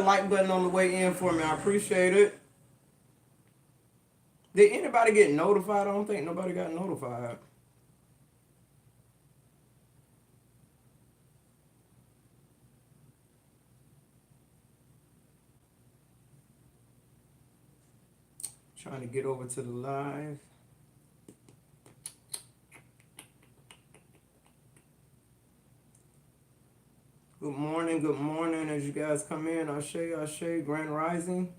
like button on the way in for me. I appreciate it. Did anybody get notified? I don't think nobody got notified. Trying to get over to the live. Good morning as you guys come in. Ashe, Grand Rising.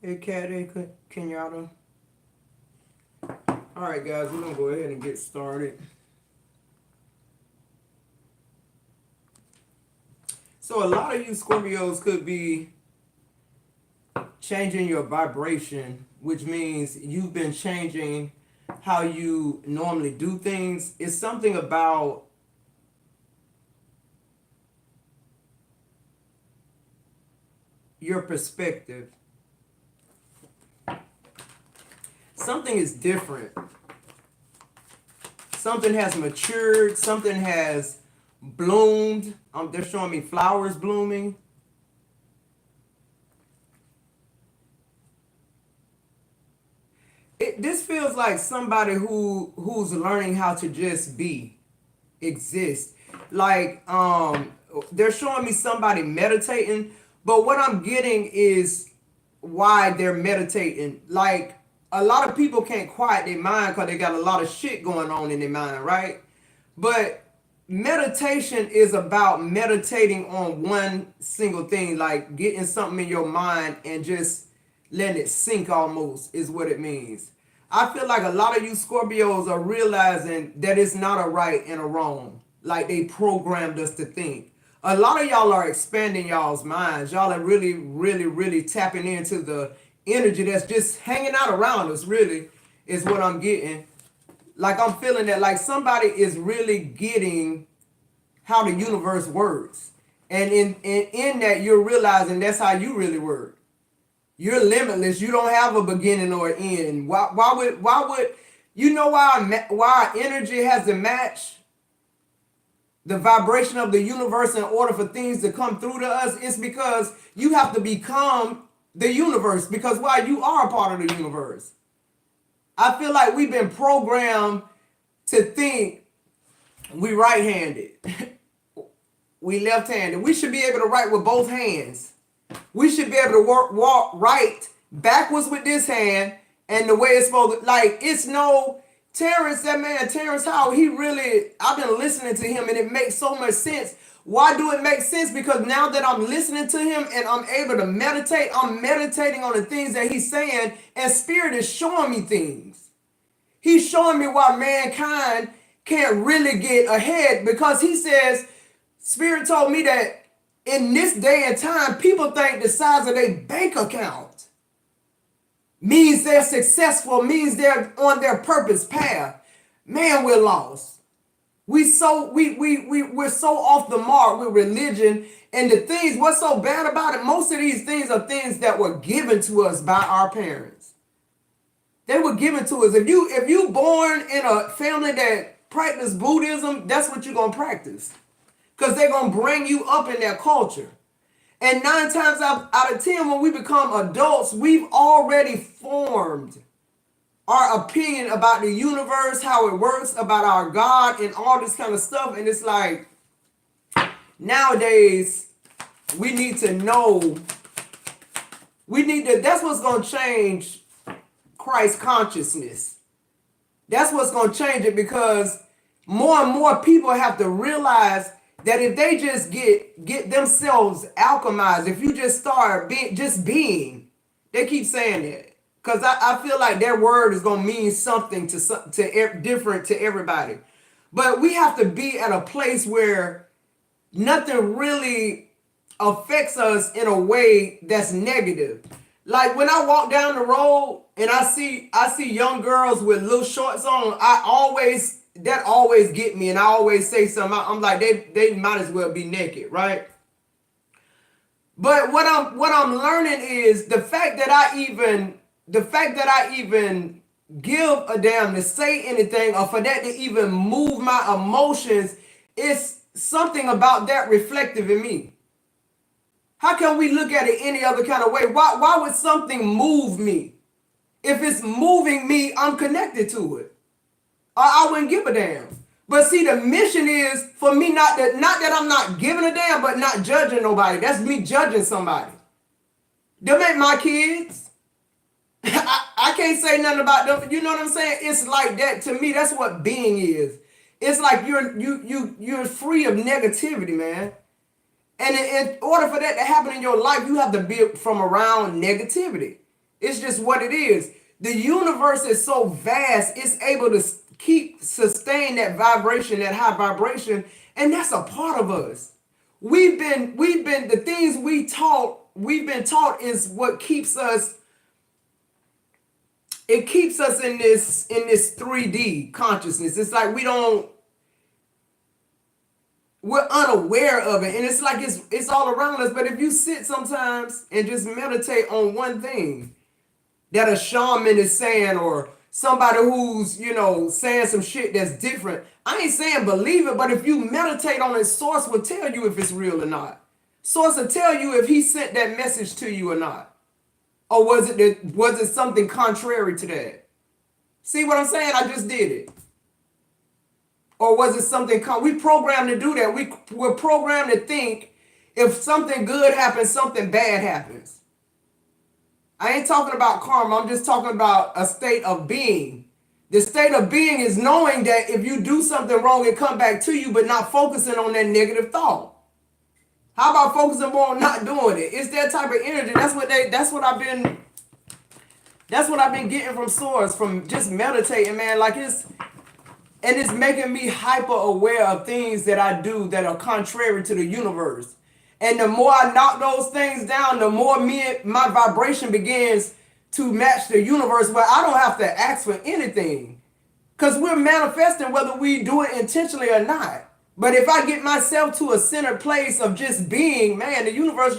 Hey, Cat, hey, Kenyatta. All right, guys, we're going to go ahead and get started. So a lot of you Scorpios could be changing your vibration, which means you've been changing how you normally do things. It's something about your perspective. Something is different. Something has matured. Something has bloomed. They're showing me flowers blooming. This feels like somebody who's learning how to just exist. Like they're showing me somebody meditating, but what I'm getting is why they're meditating. Like a lot of people can't quiet their mind because they got a lot of shit going on in their mind, right? But meditation is about meditating on one single thing, like getting something in your mind and just letting it sink almost is what it means. I feel like a lot of you Scorpios are realizing that it's not a right and a wrong, like they programmed us to think. A lot of y'all are expanding y'all's minds. Y'all are really, really, really tapping into the energy that's just hanging out around us, really, is what I'm getting. Like I'm feeling that like somebody is really getting how the universe works. And in that you're realizing that's how you really work. You're limitless. You don't have a beginning or an end. Why would you know why our energy has to match the vibration of the universe in order for things to come through to us? It's because you have to become the universe, because why, you are a part of the universe. I feel like we've been programmed to think we right-handed. We left-handed. We should be able to write with both hands. We should be able to walk right backwards with this hand and the way it's supposed to. Like, it's no Terrence, that man, Terrence Howard, I've been listening to him and it makes so much sense. Why do it make sense? Because now that I'm listening to him and I'm able to meditate, I'm meditating on the things that he's saying, and Spirit is showing me things. He's showing me why mankind can't really get ahead, because he says, Spirit told me that in this day and time, people think the size of their bank account means they're successful, means they're on their purpose path. Man, we're lost. We're so off the mark with religion and the things. What's so bad about it? Most of these things are things that were given to us by our parents. They were given to us. If you born in a family that practice Buddhism, that's what you're gonna practice, because they're gonna bring you up in their culture. And 9 times out of 10, when we become adults, we've already formed our opinion about the universe, how it works, about our God, and all this kind of stuff. And it's like, nowadays, we need to know, that's what's going to change Christ consciousness. That's what's going to change it, because more and more people have to realize that if they just get themselves alchemized, if you just start being, they keep saying that. Because I feel like their word is going to mean something to different to everybody. But we have to be at a place where nothing really affects us in a way that's negative. Like when I walk down the road and I see young girls with little shorts on, that always get me, and I always say something. I'm like, they might as well be naked, right? But what I'm learning is the fact that I even give a damn to say anything or for that to even move my emotions, it's something about that reflective in me. How can we look at it any other kind of way? Why would something move me? If it's moving me, I'm connected to it. I wouldn't give a damn. But see, the mission is for me not that I'm not giving a damn, but not judging nobody. That's me judging somebody. Them ain't my kids. I can't say nothing about them. You know what I'm saying? It's like that to me. That's what being is. It's like you're free of negativity, man. And in order for that to happen in your life, you have to be from around negativity. It's just what it is. The universe is so vast, it's able to sustain that vibration, that high vibration, and that's a part of us. We've been the things we've been taught is what keeps us. It keeps us in this 3D consciousness. It's like we're unaware of it, and it's like it's all around us. But if you sit sometimes and just meditate on one thing that a shaman is saying, or somebody who's saying some shit that's different, I ain't saying believe it, but if you meditate on it, source will tell you if it's real or not. Source will tell you if he sent that message to you or not, or was it something contrary to that? See what I'm saying? I just did it. Or was it something we programmed to do that? We're programmed to think if something good happens, something bad happens. I ain't talking about karma. I'm just talking about a state of being. The state of being is knowing that if you do something wrong, it come back to you, but not focusing on that negative thought. How about focusing more on not doing it? It's that type of energy. That's what I've been getting from source, from just meditating, man. Like it's making me hyper aware of things that I do that are contrary to the universe. And the more I knock those things down, the more my vibration begins to match the universe, where I don't have to ask for anything. Because we're manifesting whether we do it intentionally or not. But if I get myself to a centered place of just being, man, the universe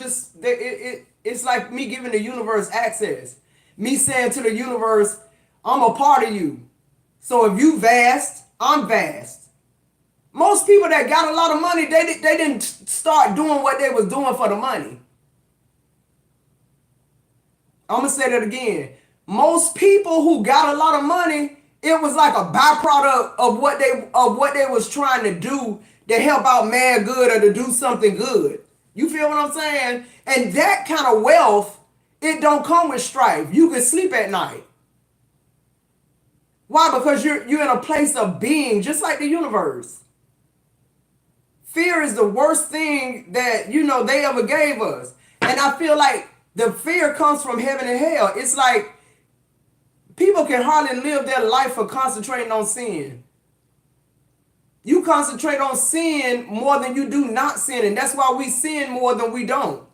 it's like me giving the universe access. Me saying to the universe, I'm a part of you. So if you vast, I'm vast. Most people that got a lot of money, they didn't start doing what they was doing for the money. I'm going to say that again. Most people who got a lot of money, it was like a byproduct of what they was trying to do to help out man good or to do something good. You feel what I'm saying? And that kind of wealth, it don't come with strife. You can sleep at night. Why? Because you're in a place of being, just like the universe. Fear is the worst thing that they ever gave us. And I feel like the fear comes from heaven and hell. It's like people can hardly live their life for concentrating on sin. You concentrate on sin more than you do not sin, and that's why we sin more than we don't.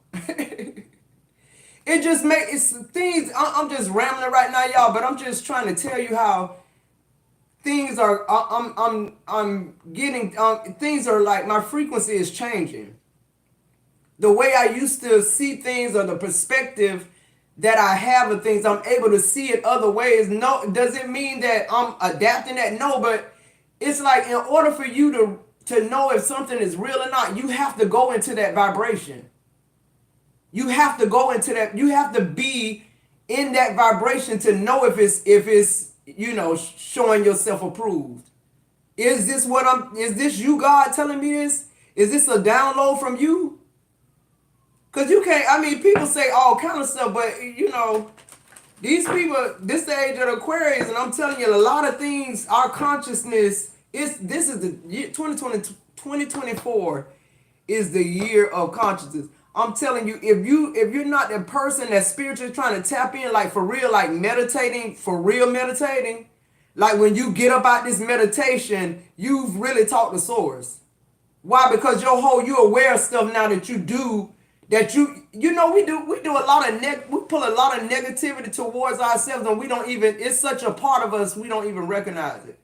It just makes things. I'm just rambling right now, y'all, but I'm just trying to tell you how things are. I'm getting things are like my frequency is changing. The way I used to see things, or the perspective that I have of things, I'm able to see it other ways. No, does it mean that I'm adapting that? No, but it's like in order for you to know if something is real or not, you have to go into that vibration. You have to go into that. You have to be in that vibration to know if it's showing yourself approved. Is this you, God, telling me this? Is this a download from you? Because you can't, people say all kind of stuff, but these people, this is the age of the Aquarius, and I'm telling you, a lot of things, our consciousness, this is the year 2024 is the year of consciousness. I'm telling you, if you're not the person that's spiritually trying to tap in, like for real, like meditating, for real meditating, like when you get up out this meditation, you've really talked to source. Why? Because you're aware of stuff now that you do, that we do a lot of we pull a lot of negativity towards ourselves, and we don't even, it's such a part of us, we don't even recognize it.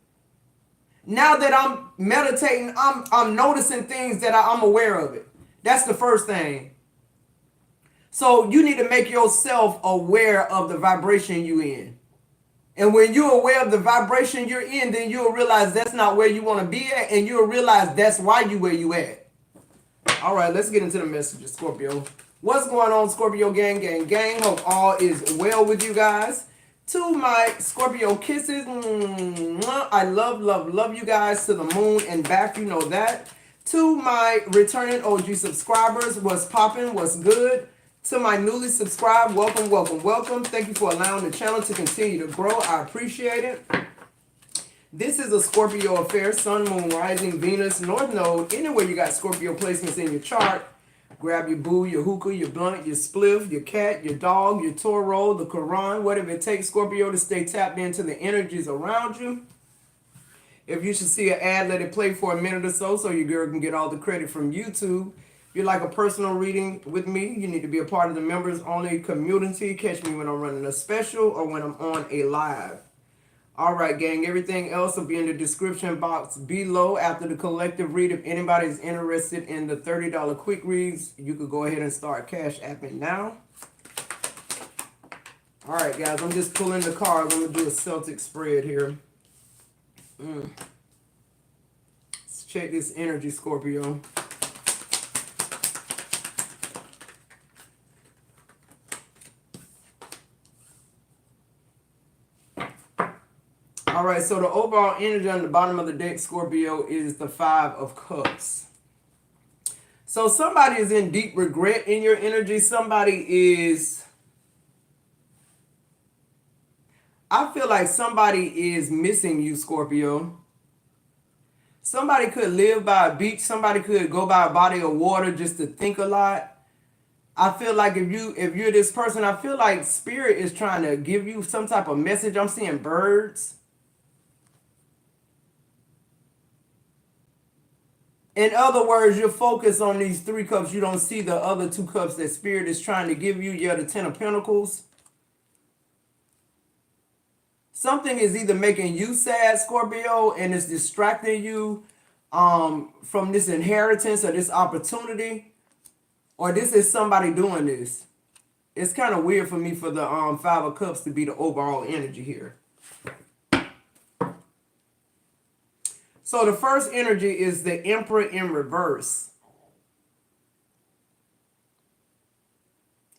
Now that I'm meditating, I'm noticing things that I'm aware of it. That's the first thing. So you need to make yourself aware of the vibration you in. And when you're aware of the vibration you're in, then you'll realize that's not where you want to be at, and you'll realize that's why you where you at. All right, let's get into the messages, Scorpio. What's going on, Scorpio gang, gang, gang? Hope all is well with you guys. To my Scorpio kisses, I love, love, love you guys to the moon and back, you know that. To my returning OG subscribers, what's popping, what's good? To my newly subscribed, welcome, welcome, welcome. Thank you for allowing the channel to continue to grow. I appreciate it. This is a Scorpio affair, Sun, Moon, Rising, Venus, North Node. Anywhere you got Scorpio placements in your chart, grab your boo, your hookah, your blunt, your spliff, your cat, your dog, your Toro, the Quran, whatever it takes, Scorpio, to stay tapped into the energies around you. If you should see an ad, let it play for a minute or so your girl can get all the credit from YouTube. If you'd like a personal reading with me, you need to be a part of the members only community. Catch me when I'm running a special or when I'm on a live. All right, gang, everything else will be in the description box below after the collective read. If anybody is interested in the $30 quick reads, you could go ahead and start cash apping now. All right, guys, I'm just pulling the cards. I'm going to do a Celtic spread here. Let's check this energy, Scorpio. All right, so the overall energy on the bottom of the deck, Scorpio, is the Five of Cups. So somebody is in deep regret in your energy. Somebody is... I feel like somebody is missing you, Scorpio. Somebody could live by a beach. Somebody could go by a body of water just to think a lot. I feel like if you're this person, I feel like Spirit is trying to give you some type of message. I'm seeing birds. In other words, you're focused on these 3 cups. You don't see the other 2 cups that Spirit is trying to give you. Yeah, the 10 of Pentacles. Something is either making you sad, Scorpio, and it's distracting you from this inheritance or this opportunity. Or this is somebody doing this. It's kind of weird for me for the 5 of Cups to be the overall energy here. So the first energy is the Emperor in reverse.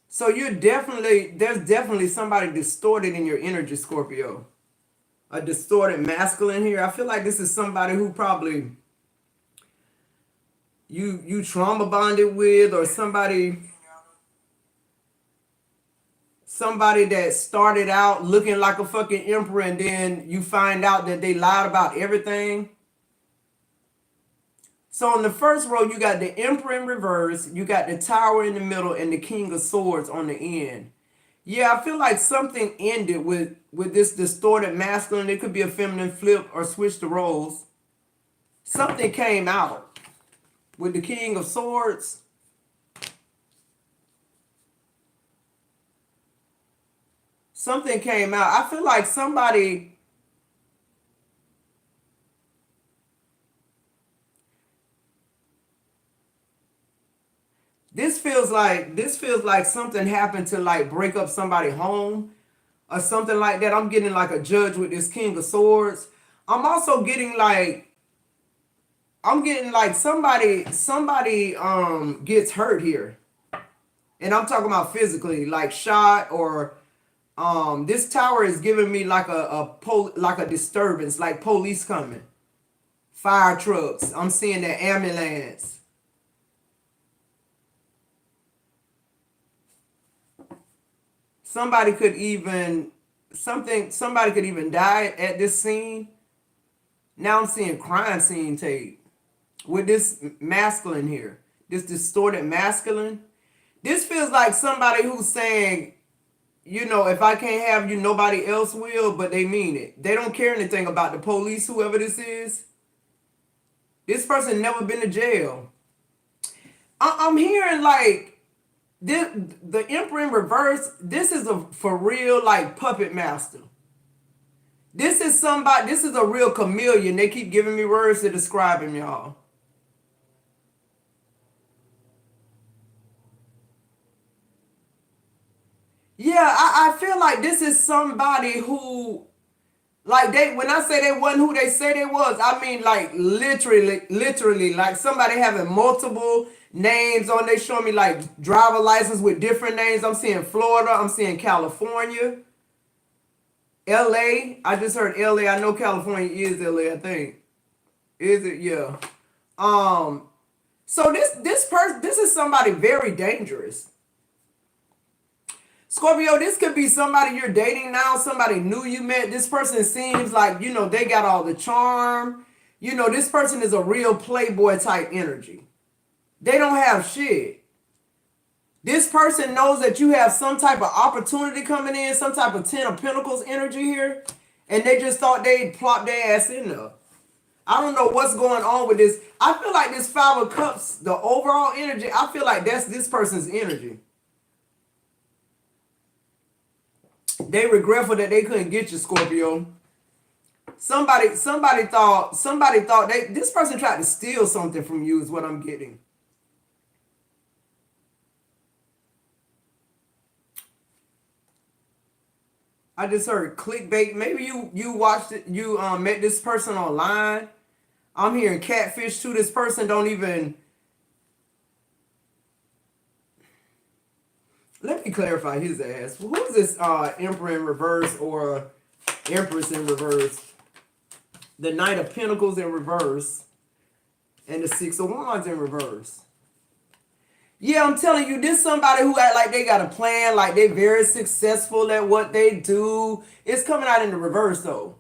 So there's definitely somebody distorted in your energy, Scorpio. A distorted masculine here. I feel like this is somebody who probably you trauma bonded with, or somebody that started out looking like a fucking emperor and then you find out that they lied about everything. So in the first row, you got the Emperor in reverse, you got the Tower in the middle, and the King of Swords on the end. Yeah, I feel like something ended with this distorted masculine. It could be a feminine flip or switch the roles. Something came out with the King of Swords. Something came out. I feel like somebody... This feels like something happened to like break up somebody's home or something like that. I'm getting like a judge with this King of Swords. I'm also getting like somebody gets hurt here. And I'm talking about physically, like shot, or this tower is giving me like a disturbance, like police coming. Fire trucks. I'm seeing the ambulance. Somebody could even die at this scene. Now I'm seeing crime scene tape with this masculine here, this distorted masculine. This feels like somebody who's saying, you know, if I can't have you, nobody else will, but they mean it. They don't care anything about the police, whoever this is. This person never been to jail. I'm hearing like, the Emperor in reverse, this is a for real like puppet master. This is a real chameleon. They keep giving me words to describe him, y'all. Yeah, I feel like this is somebody who, like, they, when I say they wasn't who they say they was, I mean like literally, like somebody having multiple names on. They show me like driver license with different names. I'm seeing Florida, I'm seeing California, LA. I just heard LA. I know California is LA, I think. Is it? Yeah. Um, so this is somebody very dangerous. Scorpio, this could be somebody you're dating now, somebody new you met. This person seems like, they got all the charm. This person is a real playboy type energy. They don't have shit. This person knows that you have some type of opportunity coming in, some type of 10 of Pentacles energy here, and they just thought they'd plop their ass in there. I don't know what's going on with this. I feel like this Five of Cups, the overall energy, I feel like that's this person's energy. They regretful that they couldn't get you, Scorpio. Somebody thought this person tried to steal something from you is what I'm getting. I just heard clickbait. Maybe you watched it, you met this person online. I'm hearing catfish too. This person don't even. Let me clarify his ass. Who is this Emperor in reverse or Empress in reverse? The Knight of Pentacles in reverse. And the Six of Wands in reverse. Yeah, I'm telling you, this somebody who act like they got a plan, like they very successful at what they do. It's coming out in the reverse though.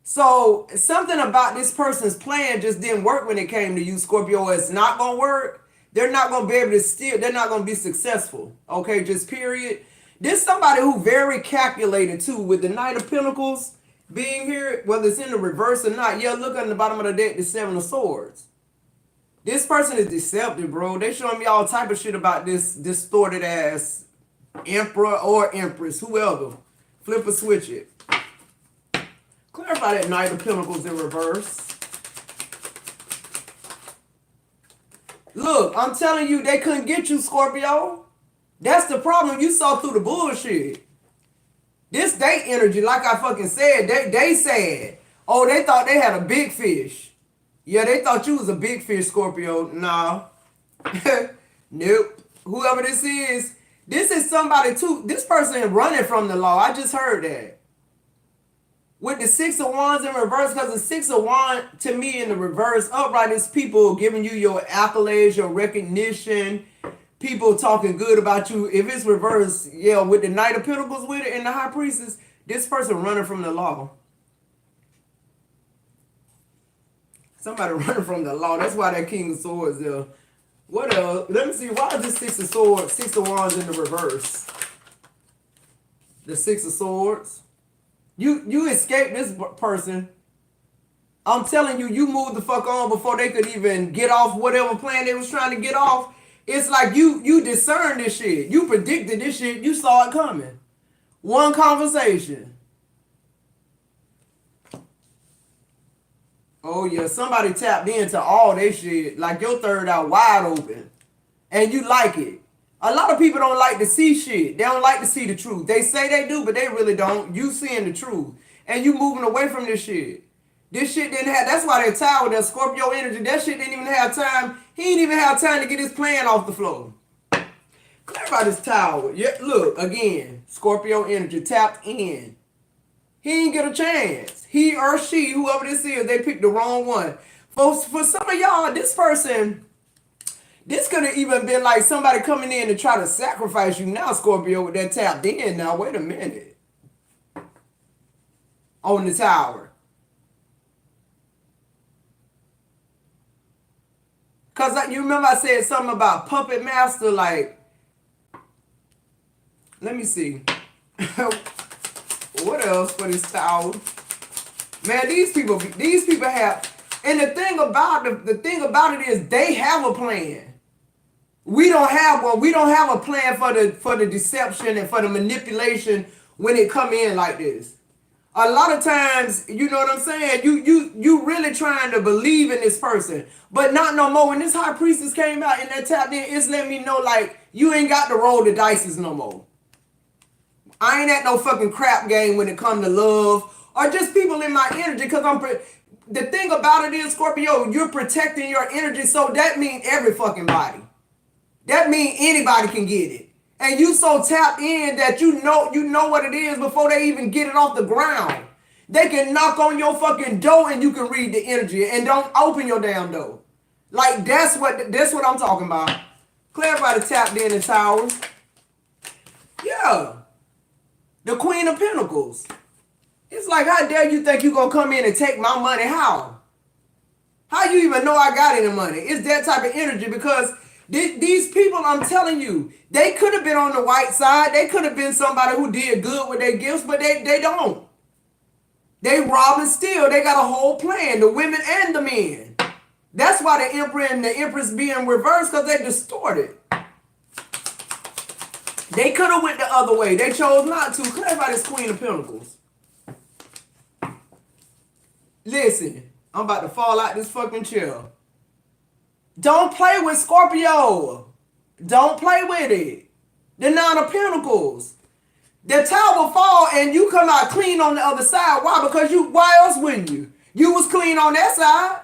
So something about this person's plan just didn't work when it came to you, Scorpio. It's not going to work. They're not going to be able to steal. They're not going to be successful. Okay, just period. This somebody who very calculated too, with the Knight of Pentacles being here, whether it's in the reverse or not. Yeah, look at the bottom of the deck, the Seven of Swords. This person is deceptive, bro. They showing me all type of shit about this distorted ass Emperor or Empress, whoever. Flip or switch it. Clarify that Knight of Pentacles in reverse. Look, I'm telling you, they couldn't get you, Scorpio. That's the problem. You saw through the bullshit. This date energy, like I fucking said, they said, oh, they thought they had a big fish. Yeah, they thought you was a big fish, Scorpio. Nah. Nope. Whoever this is somebody too. This person running from the law. I just heard that. With the Six of Wands in reverse, because the Six of Wands, to me, in the reverse, upright is people giving you your accolades, your recognition, people talking good about you. If it's reverse, yeah, with the Knight of Pentacles with it and the High Priestess, this person running from the law. Somebody running from the law. That's why that King of Swords there. What else? Let me see. Why is this Six of Swords, Six of Wands in the reverse? The Six of Swords. You escaped this person. I'm telling you, you moved the fuck on before they could even get off whatever plan they was trying to get off. It's like you discerned this shit. You predicted this shit. You saw it coming. One conversation. Oh yeah, somebody tapped into all this shit. Like your third eye wide open. And you like it. A lot of people don't like to see shit. They don't like to see the truth. They say they do, but they really don't. You seeing the truth. And you moving away from this shit. This shit didn't have, that's why they're tired with that Scorpio energy. That shit didn't even have time. He didn't even have time to get his plan off the floor. Clarify this tower. Yeah, look, again, Scorpio energy tapped in. He didn't get a chance. He or she, whoever this is, they picked the wrong one. For some of y'all, this person, this could have even been like somebody coming in to try to sacrifice you now, Scorpio, with that tapped in. Now, wait a minute. On the tower. Because you remember I said something about puppet master, like, let me see. What else for this tower? Man, these people have, and the thing about it is they have a plan. We don't have one. We don't have a plan for the deception and for the manipulation when it come in like this. A lot of times, you know what I'm saying? You really trying to believe in this person, but not no more. When this High Priestess came out and that tapped in, it's letting me know like you ain't got to roll the dices no more. I ain't at no fucking crap game when it comes to love or just people in my energy. Because the thing about it is, Scorpio, you're protecting your energy. So that means every fucking body. That means anybody can get it. And you so tapped in that you know what it is before they even get it off the ground. They can knock on your fucking door and you can read the energy and don't open your damn door. Like that's what I'm talking about. Clarify the tapped in the towers. Yeah. The Queen of Pentacles. It's like, how dare you think you gonna come in and take my money? How? How you even know I got any money? It's that type of energy because these people, I'm telling you, they could have been on the white side. They could have been somebody who did good with their gifts, but they don't. They rob and steal. They got a whole plan, the women and the men. That's why the Emperor and the Empress being reversed, because they distorted. They could have went the other way. They chose not to. Clarify this Queen of Pentacles. Listen, I'm about to fall out this fucking chair. Don't play with Scorpio. Don't play with it. The Nine of Pentacles. The tower will fall and you come out clean on the other side. Why? Because why else wouldn't you? You was clean on that side.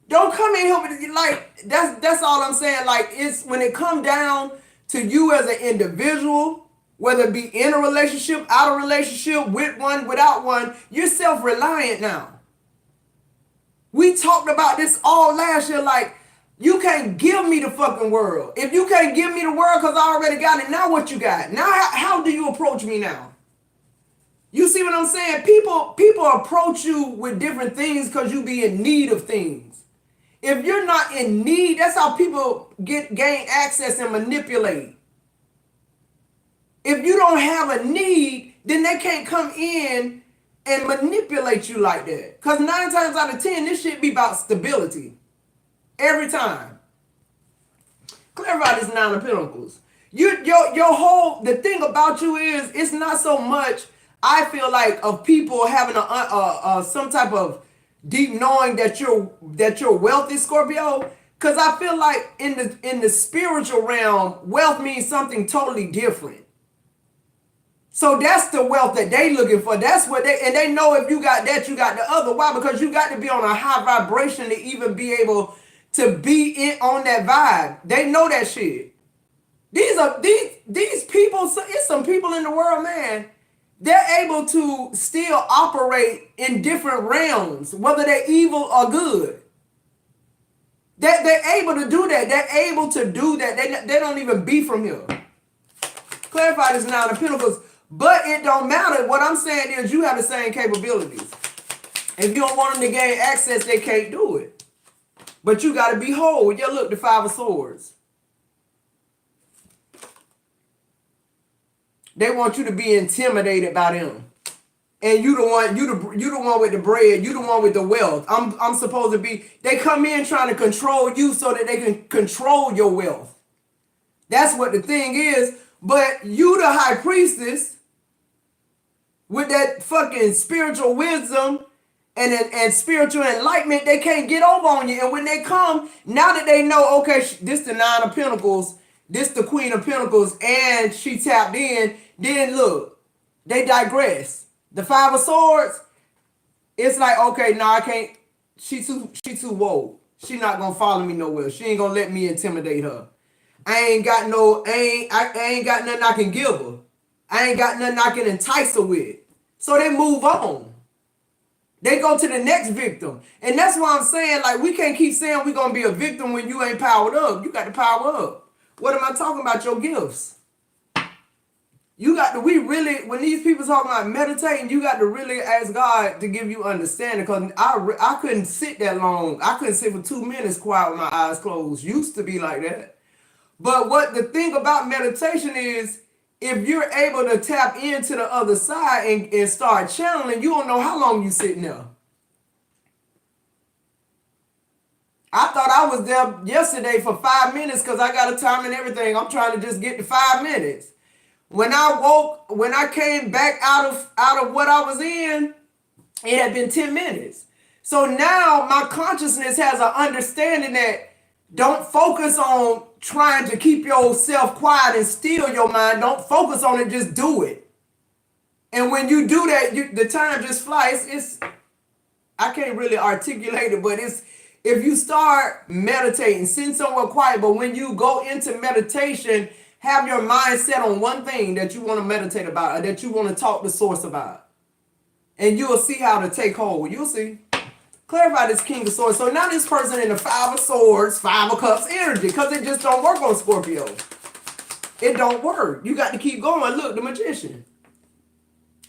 Don't come in here with, like, that's all I'm saying. Like, it's when it come down to you as an individual, whether it be in a relationship, out of relationship, with one, without one, you're self-reliant now. We talked about this all last year, like, you can't give me the fucking world. If you can't give me the world because I already got it, now what you got? Now how do you approach me now? You see what I'm saying? People approach you with different things because you be in need of things. If you're not in need, that's how people gain access and manipulate. If you don't have a need, then they can't come in and manipulate you like that. Because 9 times out of 10, this shit be about stability. Every time. Clarify this Nine of Pentacles. Your whole, the thing about you is, it's not so much, I feel like, of people having some type of deep knowing that you're wealthy, Scorpio. Because I feel like in the spiritual realm, wealth means something totally different. So that's the wealth that they looking for. That's what they know if you got that, you got the other. Why? Because you got to be on a high vibration to even be able to be on that vibe. They know that shit. These people, it's some people in the world, man. They're able to still operate in different realms, whether they're evil or good. They're able to do that. They're able to do that. They don't even be from here. Clarify this Nine of Pentacles. But it don't matter. What I'm saying is you have the same capabilities. If you don't want them to gain access, they can't do it. But you got to be whole. Yeah, look, the Five of Swords. They want you to be intimidated by them. And you the one with the bread. You the one with the wealth. I'm supposed to be. They come in trying to control you so that they can control your wealth. That's what the thing is. But you the high priestess with that fucking spiritual wisdom and spiritual enlightenment, they can't get over on you. And when they come, now that they know, okay, this the Nine of Pentacles, this the Queen of Pentacles, and she tapped in, then look, they digress. The Five of Swords, it's like, okay, no, I can't. She too woke. She not gonna follow me nowhere. She ain't gonna let me intimidate her. I ain't got nothing I can give her. I ain't got nothing I can entice her with. So they move on. They go to the next victim. And that's why I'm saying, like, we can't keep saying we're gonna be a victim when you ain't powered up. You got to power up. What am I talking about? Your gifts. You got to, when these people talking about meditating, you got to really ask God to give you understanding. Because I couldn't sit that long. I couldn't sit for 2 minutes quiet with my eyes closed. Used to be like that. But what the thing about meditation is, if you're able to tap into the other side and start channeling, you don't know how long you sitting there. I thought I was there yesterday for 5 minutes because I got a time and everything. I'm trying to just get to 5 minutes. When I came back out of what I was in, it had been 10 minutes. So now my consciousness has an understanding that Don't focus on trying to keep yourself quiet and still your mind. Don't focus on it, just do it. And when you do that, the time just flies. I can't really articulate it, but it's if you start meditating, sit somewhere quiet, but when you go into meditation, have your mind set on one thing that you want to meditate about or that you want to talk to source about. And you'll see how to take hold. You'll see. Clarify this King of Swords. So now this person in the Five of Swords, Five of Cups energy, because it just don't work on Scorpio. It don't work. You got to keep going. Look, the Magician.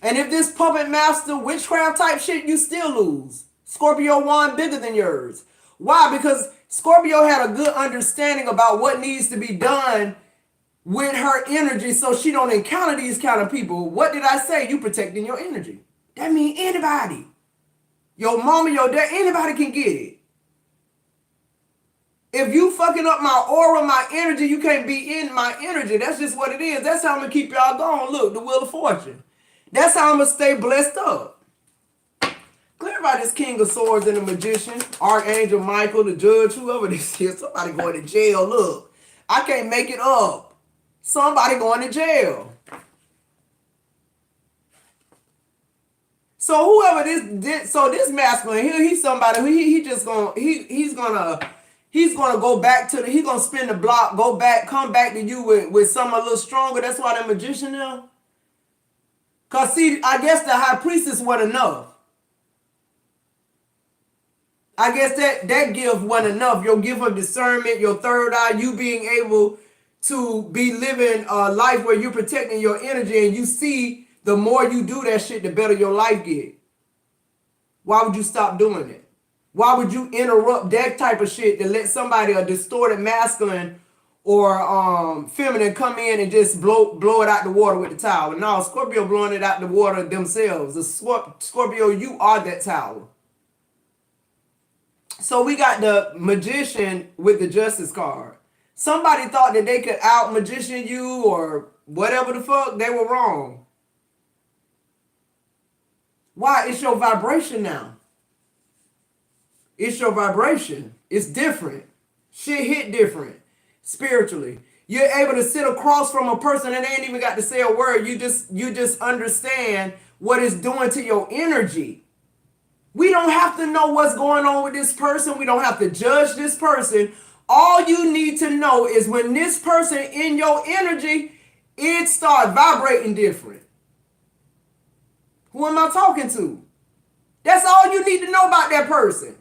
And if this puppet master witchcraft type shit, you still lose. Scorpio wand bigger than yours. Why? Because Scorpio had a good understanding about what needs to be done with her energy so she don't encounter these kind of people. What did I say? You protecting your energy. That means anybody. Your mama, your dad, anybody can get it. If you fucking up my aura, my energy, you can't be in my energy. That's just what it is. That's how I'm going to keep y'all going. Look, the Wheel of Fortune. That's how I'm going to stay blessed up. Clarify this King of Swords and the Magician, Archangel Michael, the Judge, whoever this is. Somebody going to jail. Look, I can't make it up. Somebody going to jail. So whoever this masculine here, he's somebody who he's gonna go back to he's gonna spin the block, go back, come back to you with something a little stronger. That's why the Magician now. Cause see, I guess the High Priestess wasn't enough. I guess that gift wasn't enough. Your gift of discernment, your third eye, you being able to be living a life where you're protecting your energy and you see the more you do that shit, the better your life get. Why would you stop doing it? Why would you interrupt that type of shit to let somebody, a distorted masculine or feminine, come in and just blow it out the water with the towel? No, Scorpio blowing it out the water themselves. The Scorpio, you are that towel. So we got the Magician with the Justice card. Somebody thought that they could out magician you or whatever the fuck. They were wrong. Why? It's your vibration now. It's your vibration. It's different. Shit hit different spiritually. You're able to sit across from a person and they ain't even got to say a word. You just understand what it's doing to your energy. We don't have to know what's going on with this person. We don't have to judge this person. All you need to know is when this person in your energy, it starts vibrating different. Who am I talking to? That's all you need to know about that person.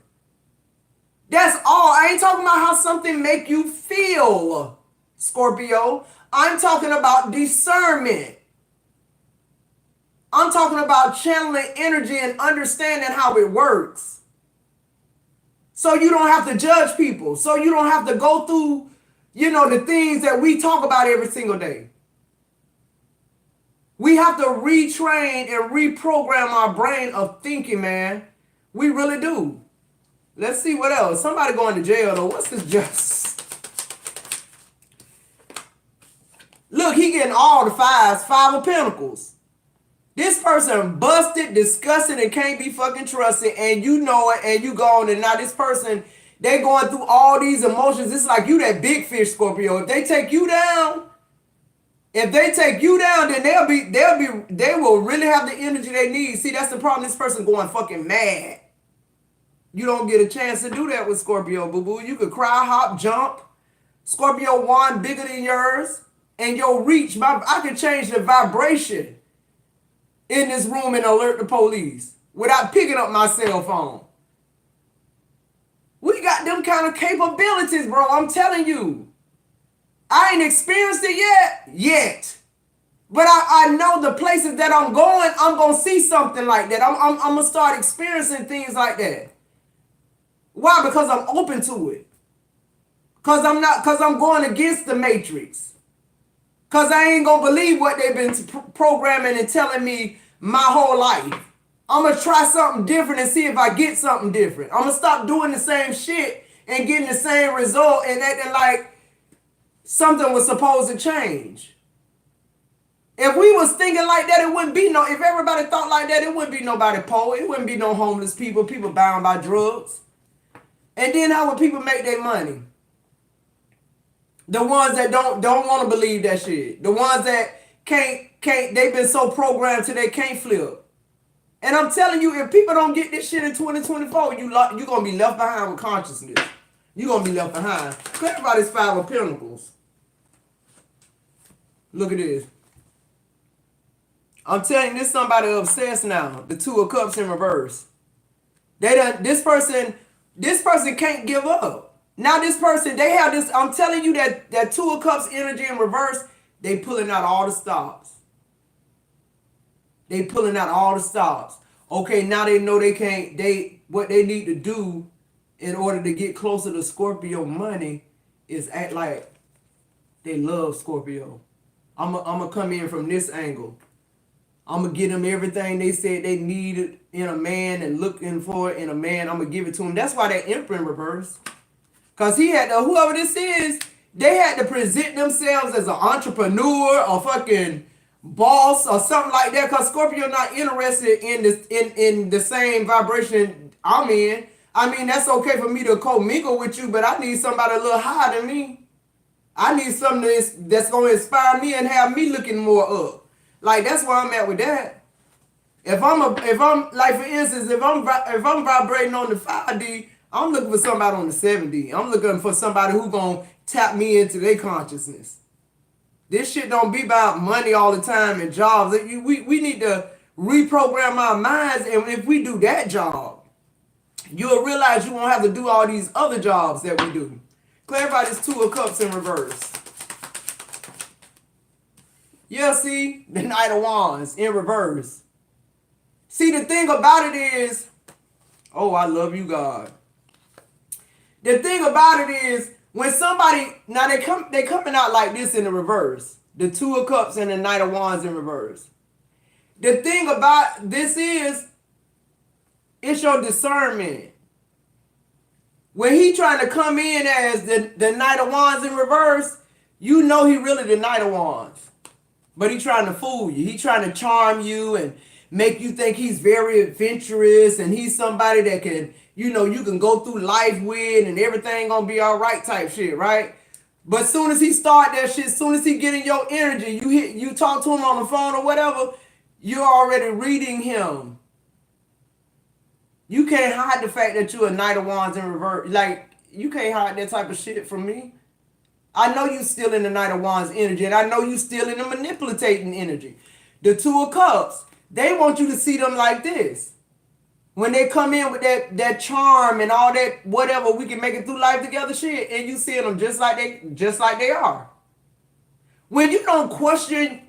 That's all. I ain't talking about how something make you feel, Scorpio. I'm talking about discernment. I'm talking about channeling energy and understanding how it works. So you don't have to judge people. So you don't have to go through, the things that we talk about every single day. We have to retrain and reprogram our brain of thinking, man. We really do. Let's see what else. Somebody going to jail, though. What's this just? Look, he getting all the fives. Five of Pentacles. This person busted, disgusted, and can't be fucking trusted, and you know it, and you gone. And now this person, they going through all these emotions. It's like you that big fish, Scorpio. If they take you down, then they will really have the energy they need. See, that's the problem. This person going fucking mad. You don't get a chance to do that with Scorpio, boo-boo. You could cry, hop, jump. Scorpio wand bigger than yours, and your reach. I can change the vibration in this room and alert the police without picking up my cell phone. We got them kind of capabilities, bro. I'm telling you. I ain't experienced it yet. But I know the places that I'm going to see something like that. I'm going to start experiencing things like that. Why? Because I'm open to it. Because I'm going against the matrix. Because I ain't going to believe what they've been programming and telling me my whole life. I'm going to try something different and see if I get something different. I'm going to stop doing the same shit and getting the same result and acting like something was supposed to change. If we was thinking like that, it wouldn't be if everybody thought like that, it wouldn't be nobody poor. It wouldn't be no homeless people bound by drugs. And then how would people make their money? The ones that don't want to believe that shit. The ones that can't they've been so programmed till they can't flip. And I'm telling you, if people don't get this shit in 2024, you're gonna be left behind with consciousness. You're gonna be left behind. Think about this Five of Pentacles. Look at this. I'm telling you, this somebody obsessed now. The Two of Cups in reverse. This person can't give up. Now this person, they have this, I'm telling you that Two of Cups energy in reverse, they pulling out all the stops. They pulling out all the stops. Okay, now they know they can't, what they need to do in order to get closer to Scorpio money is act like they love Scorpio. I'm gonna come in from this angle. I'm going to give them everything they said they needed in a man and looking for it in a man. I'm going to give it to them. That's why that Emperor in reverse. Because he had to, whoever this is, they had to present themselves as an entrepreneur or fucking boss or something like that. Because Scorpio not interested in this in the same vibration I'm in. I mean, that's okay for me to co-mingle with you, but I need somebody a little higher than me. I need something that's going to inspire me and have me looking more up. Like, that's where I'm at with that. If I'm like, for instance, if I'm vibrating on the 5D, I'm looking for somebody on the 7D. I'm looking for somebody who's gonna tap me into their consciousness. This shit don't be about money all the time and jobs. We need to reprogram our minds, and if we do that job, you'll realize you won't have to do all these other jobs that we do. Clarify this Two of Cups in reverse. Yeah, see? The Knight of Wands in reverse. See, the thing about it is, oh, I love you, God. The thing about it is, when somebody, now they coming out like this in the reverse. The Two of Cups and the Knight of Wands in reverse. The thing about this is, it's your discernment. When he trying to come in as the Knight of Wands in reverse, you know he really the Knight of Wands. But he's trying to fool you. He's trying to charm you and make you think he's very adventurous and he's somebody that can, you can go through life with and everything gonna be all right type shit, right? But as soon as he start that shit, as soon as he get in your energy, you talk to him on the phone or whatever, you're already reading him. You can't hide the fact that you're a Knight of Wands in reverse. Like, you can't hide that type of shit from me. I know you still in the Knight of Wands energy, and I know you still in the manipulating energy. The Two of Cups, they want you to see them like this. When they come in with that charm and all that, whatever, we can make it through life together shit, and you see them just like they are. When you don't question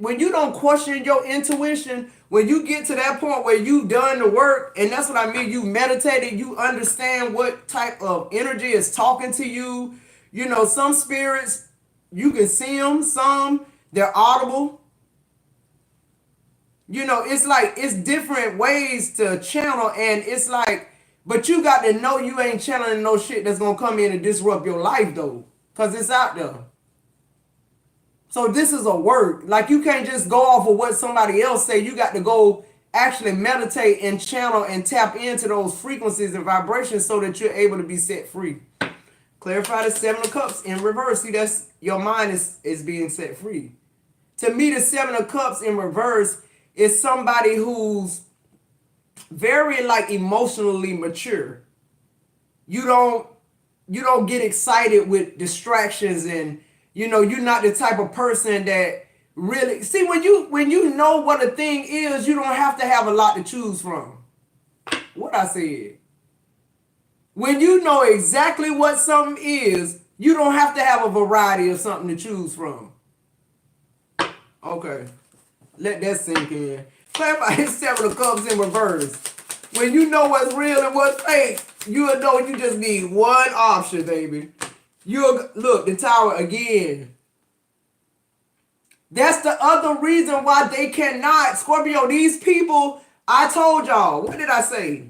your intuition, when you get to that point where you've done the work, and that's what I mean, you meditated, you understand what type of energy is talking to you. Some spirits, you can see them, some, they're audible. It's like, it's different ways to channel, and it's like, but you got to know you ain't channeling no shit that's going to come in and disrupt your life, though, because it's out there. So this is a work. Like, you can't just go off of what somebody else say. You got to go actually meditate and channel and tap into those frequencies and vibrations so that you're able to be set free. Clarify the Seven of Cups in reverse. See, that's your mind is being set free. To me, the Seven of Cups in reverse is somebody who's very like emotionally mature. You don't get excited with distractions, and you're not the type of person that really see when you know what a thing is, you don't have to have a lot to choose from. What I said. When you know exactly what something is, you don't have to have a variety of something to choose from. Okay. Let that sink in. Clarify his Seven of Cups in reverse. When you know what's real and what's fake, you'll know you just need one option, baby. Look, the Tower again. That's the other reason why they cannot. Scorpio, these people, I told y'all, what did I say?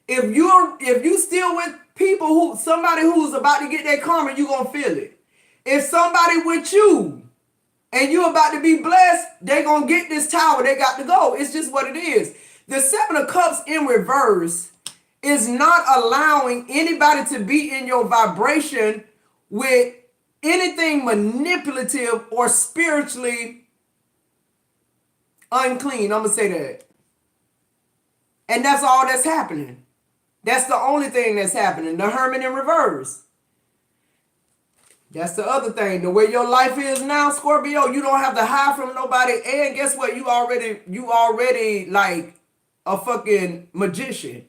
If you still with people somebody who's about to get their karma, you're going to feel it. If somebody with you and you're about to be blessed, they're going to get this Tower. They got to go. It's just what it is. The Seven of Cups in reverse is not allowing anybody to be in your vibration with anything manipulative or spiritually unclean. I'm going to say that. And that's all that's happening. That's the only thing that's happening. The hermit in reverse. That's the other thing. The way your life is now, Scorpio, you don't have to hide from nobody. And guess what? You already like a fucking magician.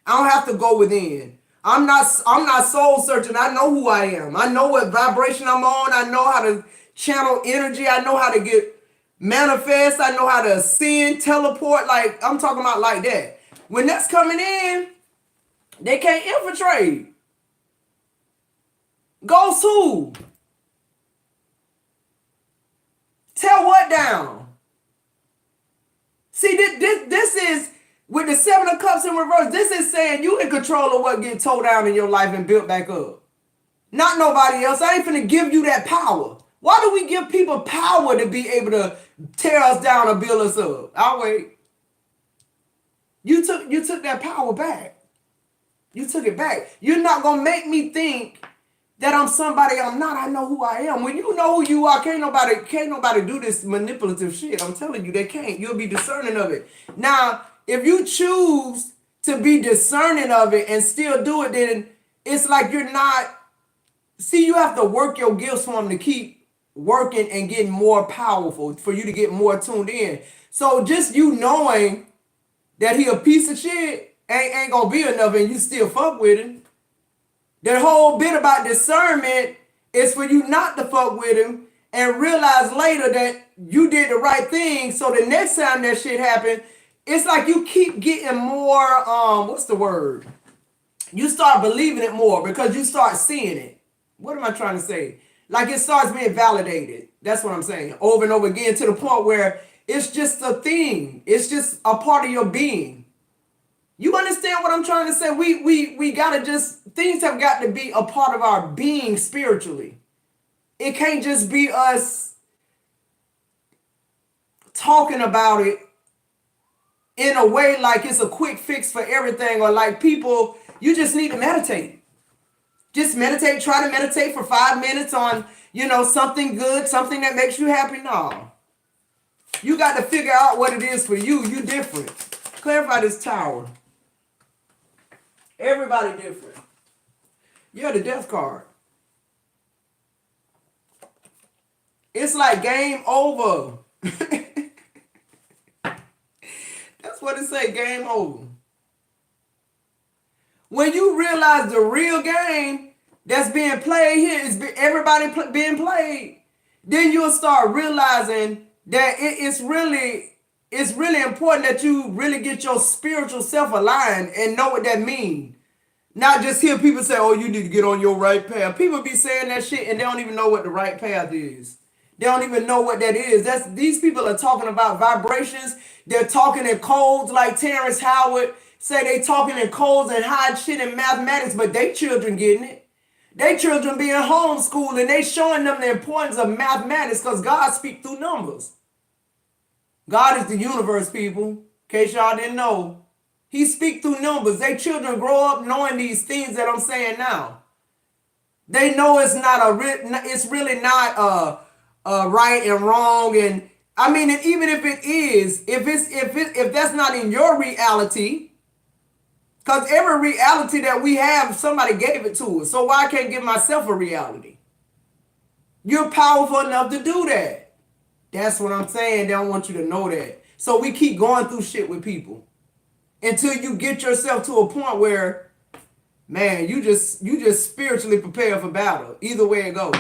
I don't have to go within. I'm not soul searching. I know who I am. I know what vibration I'm on. I know how to channel energy. I know how to get manifest. I know how to ascend, teleport. Like, I'm talking about like that. When that's coming in, they can't infiltrate. Goes who? Tell what down? See, this is, with the Seven of Cups in reverse, this is saying you in control of what gets tore down in your life and built back up. Not nobody else. I ain't finna give you that power. Why do we give people power to be able to tear us down or build us up? I'll wait. You took that power back. You took it back. You're not gonna make me think that I'm somebody I'm not. I know who I am. When you know who you are, can't nobody do this manipulative shit. I'm telling you, they can't. You'll be discerning of it. Now, if you choose to be discerning of it and still do it, then it's like you're not. See, you have to work your gifts for them to keep working and getting more powerful, for you to get more tuned in. So just you knowing that he a piece of shit ain't gonna be enough, and you still fuck with him. The whole bit about discernment is for you not to fuck with him and realize later that you did the right thing. So the next time that shit happen, it's like you keep getting more, what's the word? You start believing it more because you start seeing it. What am I trying to say? Like it starts being validated. That's what I'm saying. Over and over again, to the point where it's just a thing. It's just a part of your being. You understand what I'm trying to say? We gotta just, things have got to be a part of our being spiritually. It can't just be us talking about it in a way like it's a quick fix for everything, or like people, you just need to meditate. Just meditate, try to meditate for 5 minutes on, something good, something that makes you happy. No. You got to figure out what it is for you. You different. Clarify this tower. Everybody different. Yeah, the death card. It's like game over. That's what it say, game over. When you realize the real game that's being played here is everybody being played, then you'll start realizing that it's really important that you really get your spiritual self aligned and know what that means. Not just hear people say, oh, you need to get on your right path. People be saying that shit and they don't even know what the right path is. They don't even know what that is. These people are talking about vibrations. They're talking in codes like Terrence Howard say they talking in codes and hide shit in mathematics, but they children getting it. They children being homeschooled and they showing them the importance of mathematics because God speaks through numbers. God is the universe, people. In case y'all didn't know. He speaks through numbers. They children grow up knowing these things that I'm saying now. They know it's really not right and wrong. And I mean, and even if it is, if that's not in your reality, because every reality that we have, somebody gave it to us. So why I can't give myself a reality? You're powerful enough to do that. That's what I'm saying. They don't want you to know that. So we keep going through shit with people until you get yourself to a point where, man, you just spiritually prepare for battle. Either way it goes.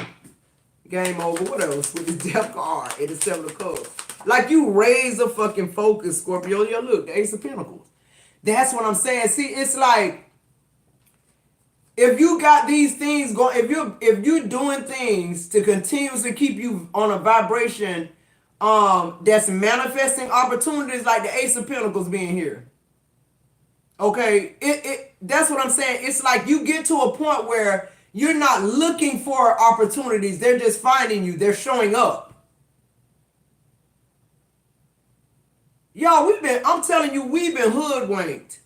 Game over. What else? With the death card and the Seven of Cups. Like you raise a fucking focus, Scorpio. Yeah, look, the Ace of Pentacles. That's what I'm saying. See, it's like if you got these things going, if you're doing things to continuously keep you on a vibration that's manifesting opportunities, like the Ace of Pentacles being here. Okay, that's what I'm saying. It's like you get to a point where you're not looking for opportunities. They're just finding you. They're showing up. Y'all, I'm telling you, we've been hoodwinked.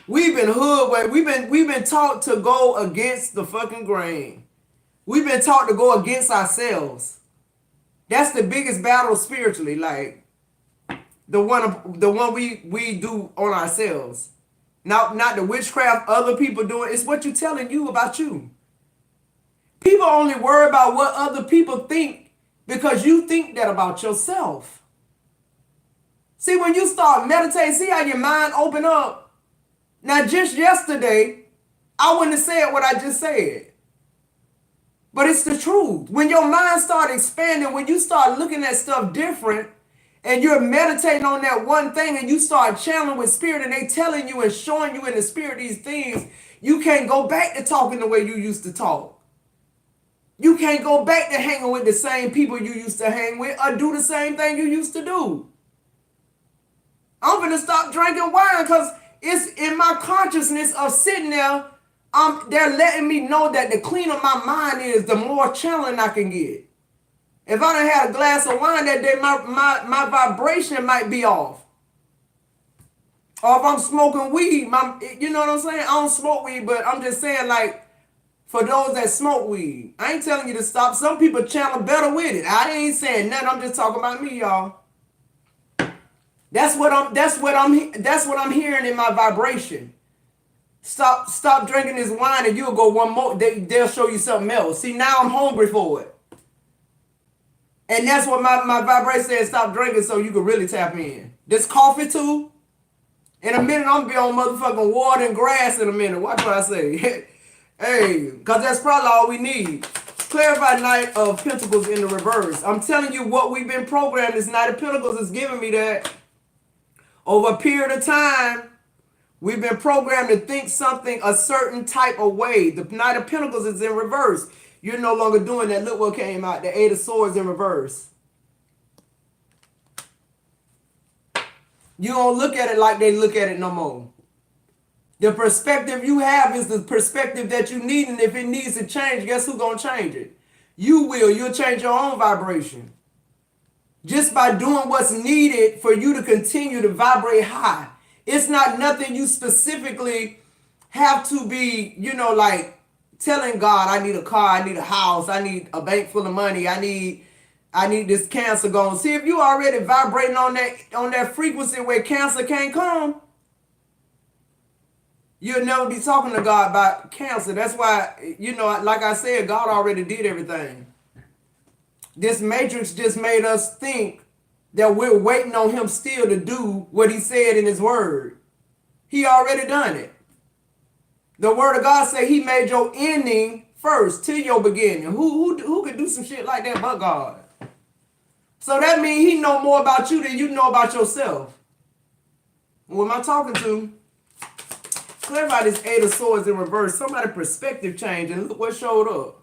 We've been taught to go against the fucking grain. We've been taught to go against ourselves. That's the biggest battle spiritually, like the one we do on ourselves. Not the witchcraft other people doing. It's what you're telling you about you. People only worry about what other people think because you think that about yourself. See, when you start meditating, see how your mind open up. Now, just yesterday, I wouldn't have said what I just said. But it's the truth. When your mind starts expanding, when you start looking at stuff different, and you're meditating on that one thing, and you start channeling with spirit, and they telling you and showing you in the spirit these things, you can't go back to talking the way you used to talk. You can't go back to hanging with the same people you used to hang with or do the same thing you used to do. I'm going to stop drinking wine because it's in my consciousness of sitting there. They're letting me know that the cleaner my mind is, the more challenging I can get. If I done had a glass of wine that day, my vibration might be off. Or if I'm smoking weed, you know what I'm saying? I don't smoke weed, but I'm just saying, like, for those that smoke weed, I ain't telling you to stop. Some people channel better with it. I ain't saying nothing. I'm just talking about me, y'all. That's what I'm hearing in my vibration. Stop drinking this wine and you'll go one more. They'll show you something else. See, now I'm hungry for it. And that's what my vibration says, stop drinking so you can really tap in. This coffee too. In a minute, I'm going to be on motherfucking water and grass in a minute. Watch what I say. Hey, because that's probably all we need. Clarify Knight of Pentacles in the reverse. I'm telling you what we've been programmed. This Knight of Pentacles is giving me that. Over a period of time, we've been programmed to think something a certain type of way. The Knight of Pentacles is in reverse. You're no longer doing that. Look what came out. The Eight of Swords in reverse. You don't look at it like they look at it no more. The perspective you have is the perspective that you need. And if it needs to change, guess who's going to change it? You will. You'll change your own vibration. Just by doing what's needed for you to continue to vibrate high. It's not nothing you specifically have to be, like telling God, I need a car, I need a house, I need a bank full of money, I need this cancer gone. See, if you already vibrating on that frequency where cancer can't come, you'll never be talking to God about cancer. That's why, like I said, God already did everything. This matrix just made us think that we're waiting on him still to do what he said in his word. He already done it. The word of God said he made your ending first to your beginning. Who could do some shit like that but God? So that means he know more about you than you know about yourself. Who am I talking to? Clarify this Eight of Swords in reverse. Somebody's perspective changed and look what showed up.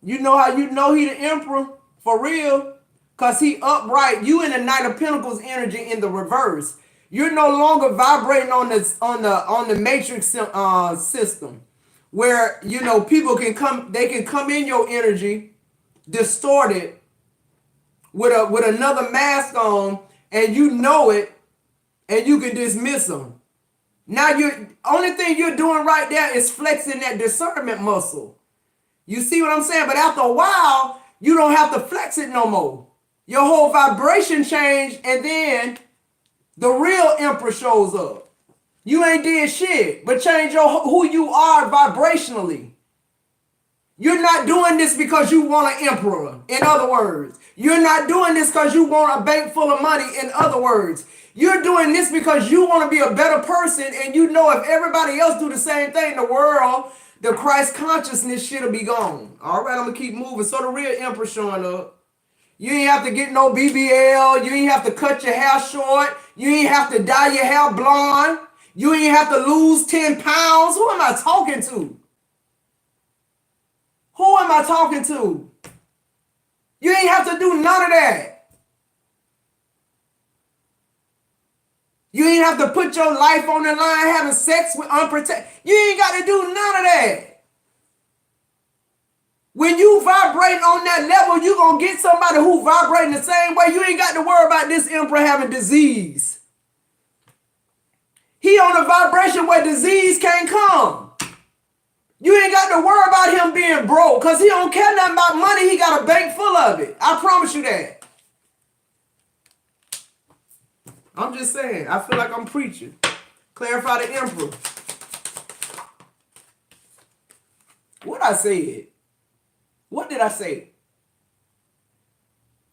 You know how you know he the emperor? For real? Because he upright. You in the Knight of Pentacles energy in the reverse. You're no longer vibrating on the matrix system. Where, people can come in your energy distorted with another mask on, and you know it, and you can dismiss them. Now only thing you're doing right there is flexing that discernment muscle. You see what I'm saying? But after a while, you don't have to flex it no more. Your whole vibration changed, and then the real emperor shows up. You ain't did shit, but change who you are vibrationally. You're not doing this because you want an emperor, in other words. You're not doing this because you want a bank full of money, in other words. You're doing this because you want to be a better person, and you know if everybody else do the same thing, the world, the Christ consciousness shit'll be gone. All right, I'm going to keep moving. So the real emperor showing up. You ain't have to get no BBL. You ain't have to cut your hair short. You ain't have to dye your hair blonde. You ain't have to lose 10 pounds. Who am I talking to? Who am I talking to? You ain't have to do none of that. You ain't have to put your life on the line having sex with unprotected. You ain't got to do none of that. When you vibrate on that level, you going to get somebody who vibrating the same way. You ain't got to worry about this emperor having disease. He on a vibration where disease can't come. You ain't got to worry about him being broke because he don't care nothing about money. He got a bank full of it. I promise you that. I'm just saying. I feel like I'm preaching. Clarify the emperor. What I said? What did I say?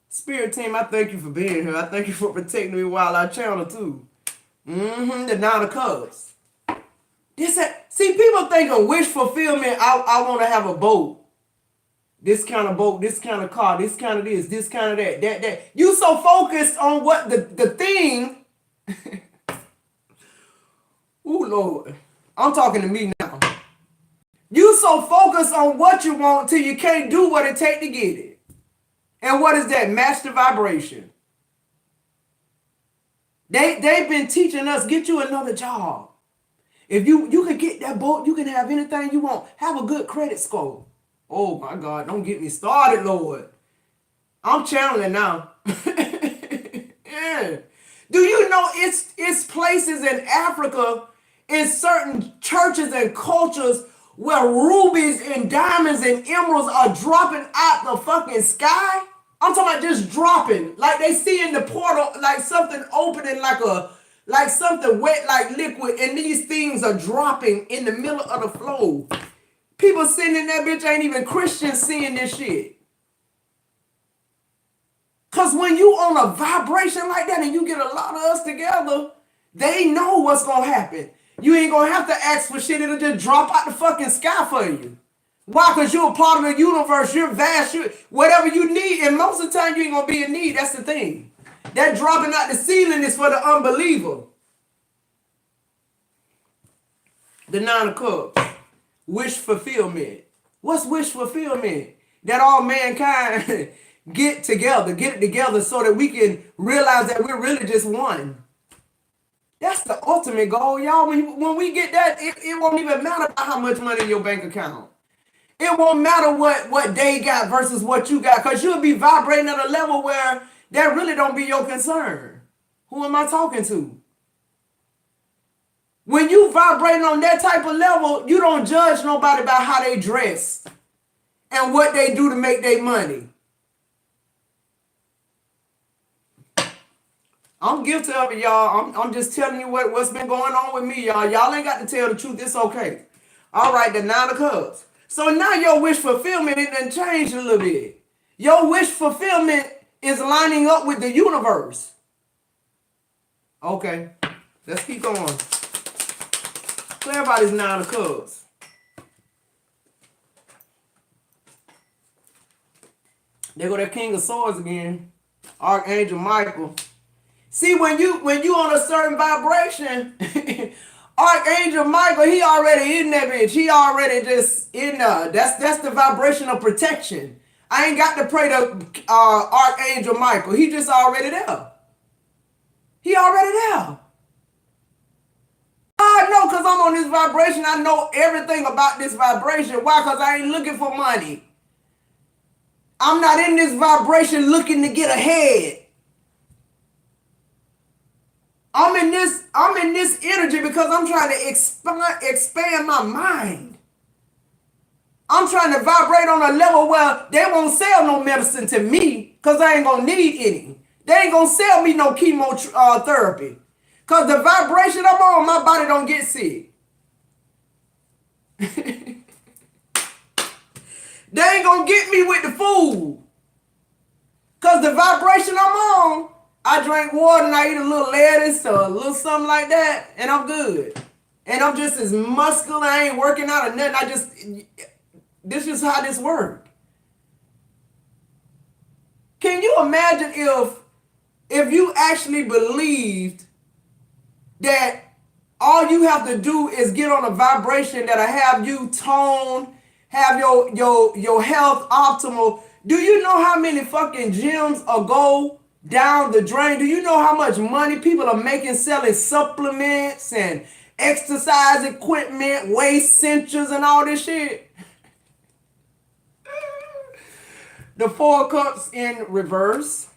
Spirit team, I thank you for being here. I thank you for protecting me while I channel too. The Nine of Cups. See, people think of wish fulfillment. I want to have a boat. This kind of boat, this kind of car, this kind of this kind of that. You so focused on what the thing. Ooh, Lord. I'm talking to me now. You so focused on what you want till you can't do what it take to get it. And what is that? Match the vibration. They've been teaching us, get you another job. If you can get that boat, you can have anything you want. Have a good credit score. Oh my God, don't get me started, Lord. I'm channeling now. Yeah. Do you know it's places in Africa, in certain churches and cultures, where rubies and diamonds and emeralds are dropping out the fucking sky? I'm talking about just dropping. Like they see in the portal, like something opening, like something wet, like liquid, and these things are dropping in the middle of the flow. People sitting in that bitch ain't even Christians seeing this shit. Because when you on a vibration like that and you get a lot of us together, they know what's going to happen. You ain't going to have to ask for shit. It'll just drop out the fucking sky for you. Why? Because you're a part of the universe. You're vast. Whatever you need. And most of the time you ain't going to be in need. That's the thing. That dropping out the ceiling is for the unbeliever. The Nine of Cups. Wish fulfillment. What's wish fulfillment? That all mankind get it together so that we can realize that we're really just one. That's the ultimate goal, y'all. When we get that, it won't even matter about how much money in your bank account. It won't matter what they got versus what you got, because you'll be vibrating at a level where that really don't be your concern. Who am I talking to? When you vibrating on that type of level, you don't judge nobody about how they dress and what they do to make their money. I'm guilty of it, y'all. I'm just telling you what's been going on with me, y'all. Y'all ain't got to tell the truth. It's okay. All right, the Nine of Cups. So now your wish fulfillment, it done changed a little bit. Your wish fulfillment is lining up with the universe. Okay, let's keep going. Clarify this Nine of Cups. There go that King of Swords again. Archangel Michael. See, when you on a certain vibration, Archangel Michael, he already in that bitch. He already just in that's the vibration of protection. I ain't got to pray to Archangel Michael. He just already there. He already there. I know because I'm on this vibration. I know everything about this vibration. Why? Because I ain't looking for money. I'm not in this vibration looking to get ahead. I'm in this energy because I'm trying to expand my mind. I'm trying to vibrate on a level where they won't sell no medicine to me because I ain't gonna need any. They ain't gonna sell me no chemotherapy because the vibration I'm on, my body don't get sick. They ain't gonna get me with the food because the vibration I'm on, I drink water and I eat a little lettuce or a little something like that, and I'm good. And I'm just as muscular. I ain't working out or nothing. This is how this works. Can you imagine if you actually believed that all you have to do is get on a vibration that'll have you tone, have your health optimal? Do you know how many fucking gyms go down the drain? Do you know how much money people are making selling supplements and exercise equipment, waist cinches and all this shit? The Four Cups in reverse.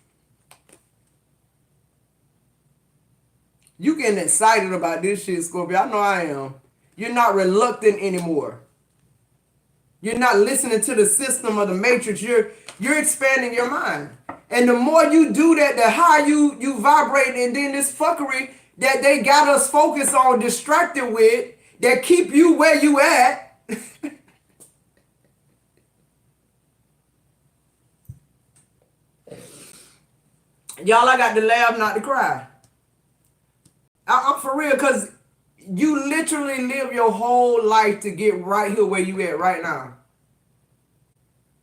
You getting excited about this shit, Scorpio. I know I am. You're not reluctant anymore. You're not listening to the system of the matrix. You're expanding your mind. And the more you do that, the higher you vibrate. And then this fuckery that they got us focused on, distracted with, that keep you where you at. Y'all, I got to laugh, not to cry. I'm for real, because you literally live your whole life to get right here where you at right now.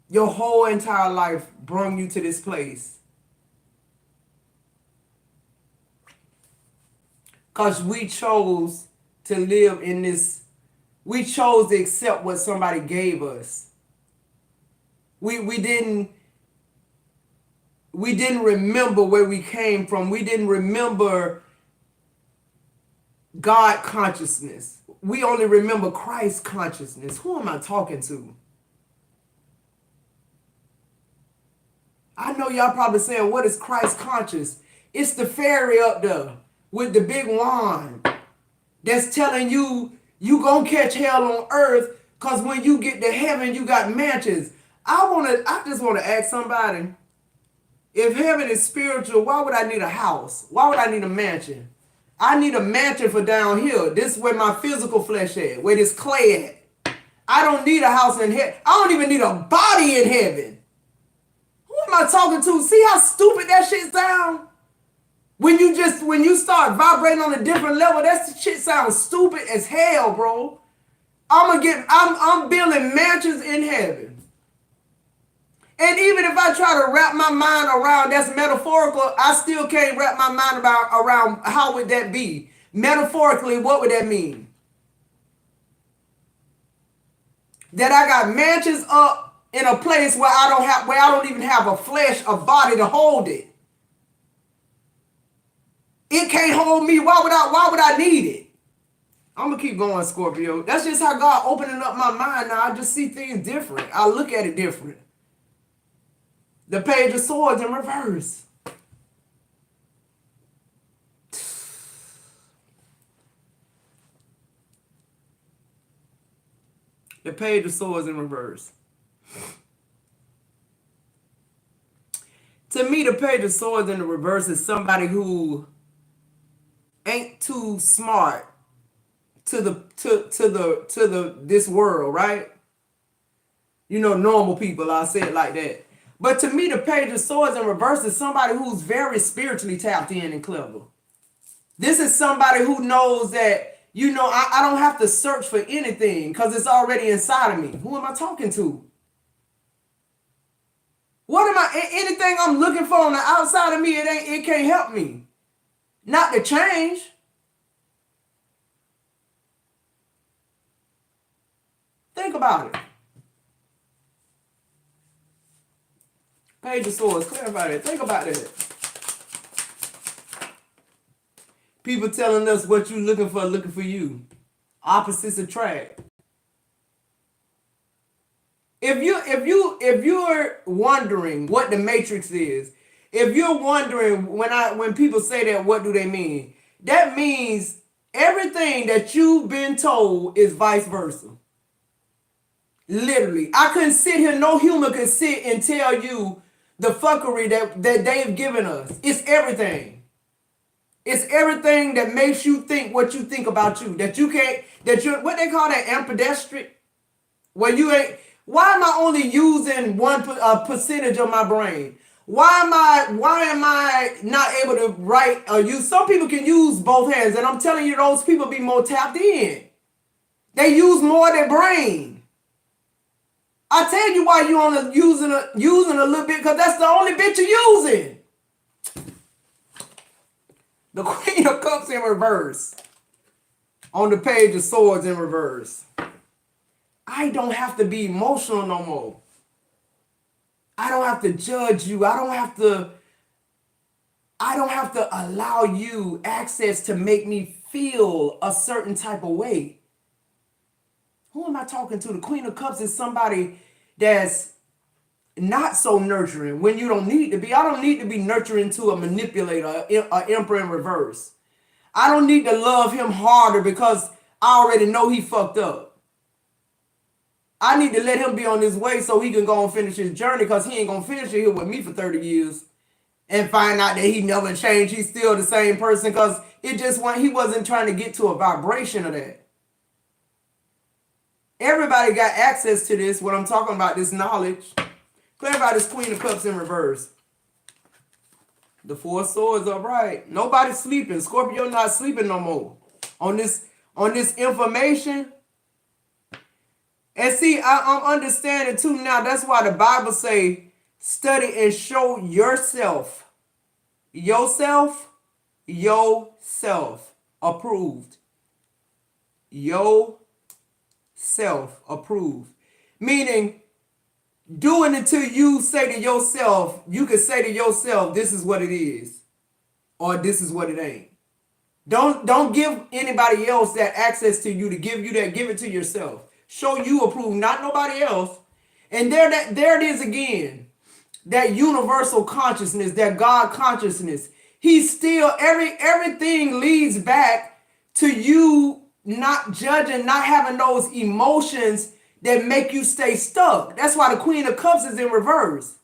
Your whole entire life brought you to this place. Because we chose to live in this, we chose to accept what somebody gave us. We didn't remember where we came from. We didn't remember God consciousness. We only remember Christ consciousness. Who am I talking to? I know y'all probably saying, what is Christ conscious? It's the fairy up there with the big wand that's telling you gonna catch hell on earth, because when you get to heaven, you got mansions. I just want to ask somebody, if heaven is spiritual, why would I need a house? Why would I need a mansion? I need a mansion for down here. This is where my physical flesh at, where this clay at. I don't need a house in heaven. I don't even need a body in heaven. Who am I talking to? See how stupid that shit sounds? When you start vibrating on a different level, that shit sounds stupid as hell, bro. I'm building mansions in heaven. And even if I try to wrap my mind around, that's metaphorical, I still can't wrap my mind around how would that be? Metaphorically, what would that mean? That I got mansions up in a place where I don't even have a body to hold it. It can't hold me. Why would I need it? I'm gonna keep going, Scorpio. That's just how God opening up my mind now. I just see things different. I look at it different. The Page of Swords in reverse. The Page of Swords in reverse. To me, the Page of Swords in the reverse is somebody who ain't too smart to this world, right? You know, normal people, I'll say it like that. But to me, the Page of Swords in reverse is somebody who's very spiritually tapped in and clever. This is somebody who knows that, you know, I don't have to search for anything because it's already inside of me. Who am I talking to? Anything I'm looking for on the outside of me, it can't help me. Not to change. Think about it. Page of Swords, clarify that. Think about that. People telling us what you looking for you. Opposites attract. If you're wondering what the matrix is, if you're wondering when people say that, what do they mean? That means everything that you've been told is vice versa. Literally. I couldn't sit here, no human could sit and tell you the fuckery that they've given us. It's everything. It's everything that makes you think what you think about you. That you're what they call that, ambidextric. Where you ain't, why am I only using one percentage of my brain? Why am I not able to write or use? Some people can use both hands, and I'm telling you, those people be more tapped in. They use more of their brain. I tell you why you only using a little bit, because that's the only bit you're using. The Queen of Cups in reverse. On the Page of Swords in reverse. I don't have to be emotional no more. I don't have to judge you. I don't have to allow you access to make me feel a certain type of way. Who am I talking to? The Queen of Cups is somebody that's not so nurturing when you don't need to be. I don't need to be nurturing to a manipulator, an emperor in reverse. I don't need to love him harder because I already know he fucked up. I need to let him be on his way so he can go and finish his journey, because he ain't going to finish it here with me for 30 years and find out that he never changed. He's still the same person, because he wasn't trying to get to a vibration of that. Everybody got access to this, what I'm talking about, this knowledge. Clarify this Queen of Cups in reverse. The Four of Swords upright. Nobody's sleeping. Scorpio not sleeping no more on this information. And see, I'm understanding too now. That's why the Bible say, study and show yourself. Yourself approved. Yourself approved. Meaning, do it until you say to yourself, you can say to yourself, this is what it is, or this is what it ain't. Don't give anybody else that access to you to give you that. Give it to yourself. Show you approved, not nobody else. And there it is again. That universal consciousness, that God consciousness. He's still, everything leads back to you not judging, not having those emotions that make you stay stuck. That's why the Queen of Cups is in reverse.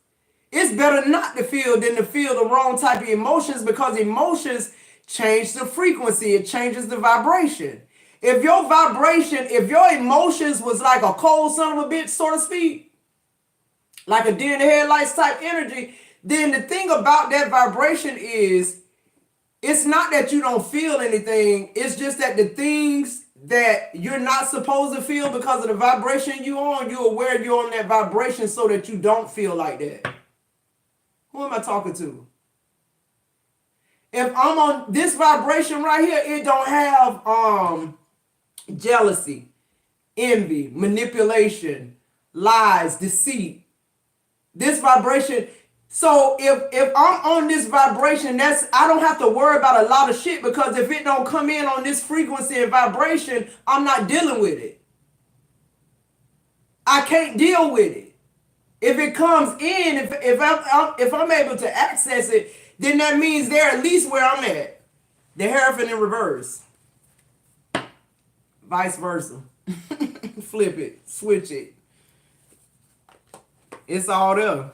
It's better not to feel than to feel the wrong type of emotions, because emotions change the frequency. It changes the vibration. If your emotions was like a cold son of a bitch, so to speak, like a deer in the headlights type energy, then the thing about that vibration is, it's not that you don't feel anything. It's just that the things that you're not supposed to feel because of the vibration you're aware you're on that vibration so that you don't feel like that. Who am I talking to? If I'm on this vibration right here, it don't have jealousy, envy, manipulation, lies, deceit. This vibration. So if I'm on this vibration, I don't have to worry about a lot of shit, because if it don't come in on this frequency and vibration, I'm not dealing with it. I can't deal with it. If it comes in, if I'm able to access it, then that means they're at least where I'm at. The Hierophant in reverse. Vice versa. Flip it. Switch it. It's all there.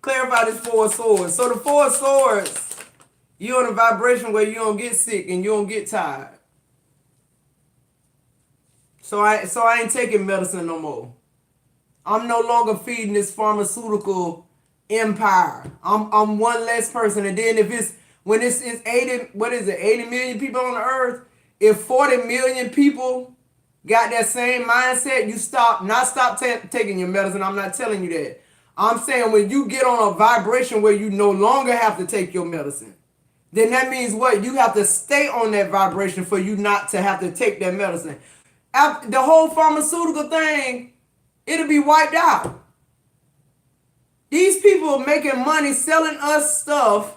Clarify this Four of Swords. So the Four of Swords, you're in a vibration where you don't get sick and you don't get tired. So I ain't taking medicine no more. I'm no longer feeding this pharmaceutical empire. I'm one less person. And then when it's 80 million people on the earth, if 40 million people got that same mindset, you stop taking your medicine. I'm not telling you that. I'm saying when you get on a vibration where you no longer have to take your medicine, then that means what? You have to stay on that vibration for you not to have to take that medicine. The whole pharmaceutical thing, it'll be wiped out. These people are making money selling us stuff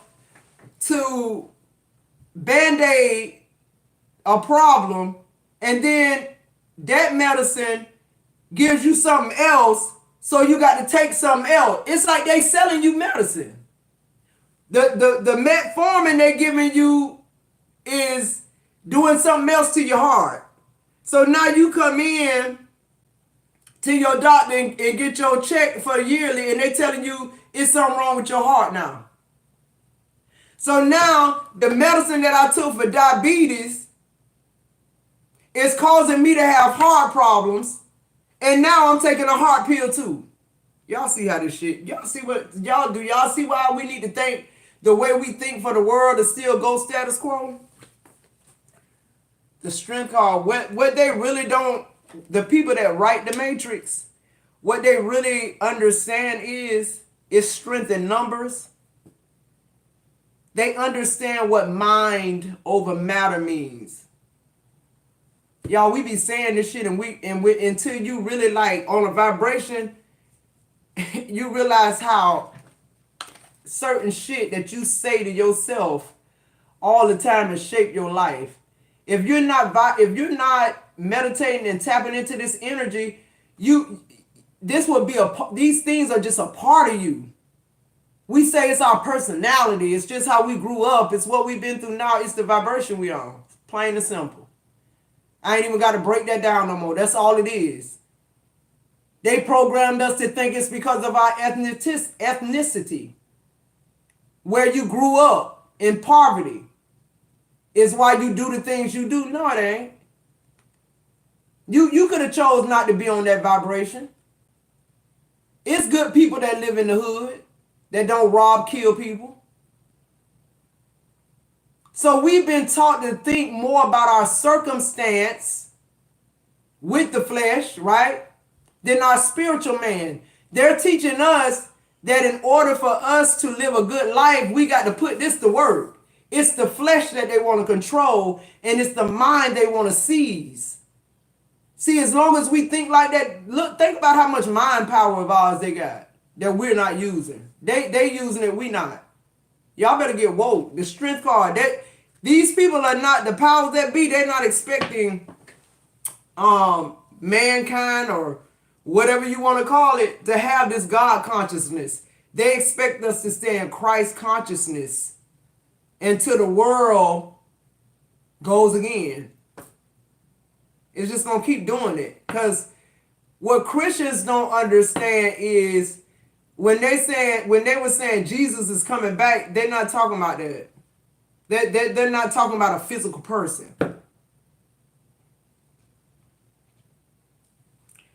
to band-aid a problem, and then that medicine gives you something else, so you got to take something else. It's like they selling you medicine. The metformin they giving you is doing something else to your heart. So now you come in to your doctor and get your check for yearly, and they telling you it's something wrong with your heart now. So now the medicine that I took for diabetes is causing me to have heart problems, and now I'm taking a heart pill too. Y'all see how this shit, y'all see what y'all do? Y'all see why we need to think the way we think for the world to still go status quo? The strength card, what they really don't, the people that write the Matrix, what they really understand is strength in numbers. They understand what mind over matter means. Y'all, we be saying this shit, and we until you really like on a vibration, you realize how certain shit that you say to yourself all the time has shaped your life. If you're not meditating and tapping into this energy, these things are just a part of you. We say it's our personality. It's just how we grew up. It's what we've been through now. It's the vibration we on. Plain and simple. I ain't even got to break that down no more. That's all it is. They programmed us to think it's because of our ethnicity, where you grew up in poverty is why you do the things you do. No, it ain't. You could have chose not to be on that vibration. It's good people that live in the hood that don't rob, kill people. So we've been taught to think more about our circumstance with the flesh, right, than our spiritual man. They're teaching us that in order for us to live a good life, we got to put this to work. It's the flesh that they want to control, and it's the mind they want to seize. See, as long as we think like that, look, think about how much mind power of ours they got that we're not using. They using it, we not. Y'all better get woke. The strength card, these people are not the powers that be. They're not expecting mankind or whatever you want to call it to have this God consciousness. They expect us to stay in Christ consciousness until the world goes again. It's just going to keep doing it. Because what Christians don't understand is when they were saying Jesus is coming back, they're not talking about that. They're not talking about a physical person.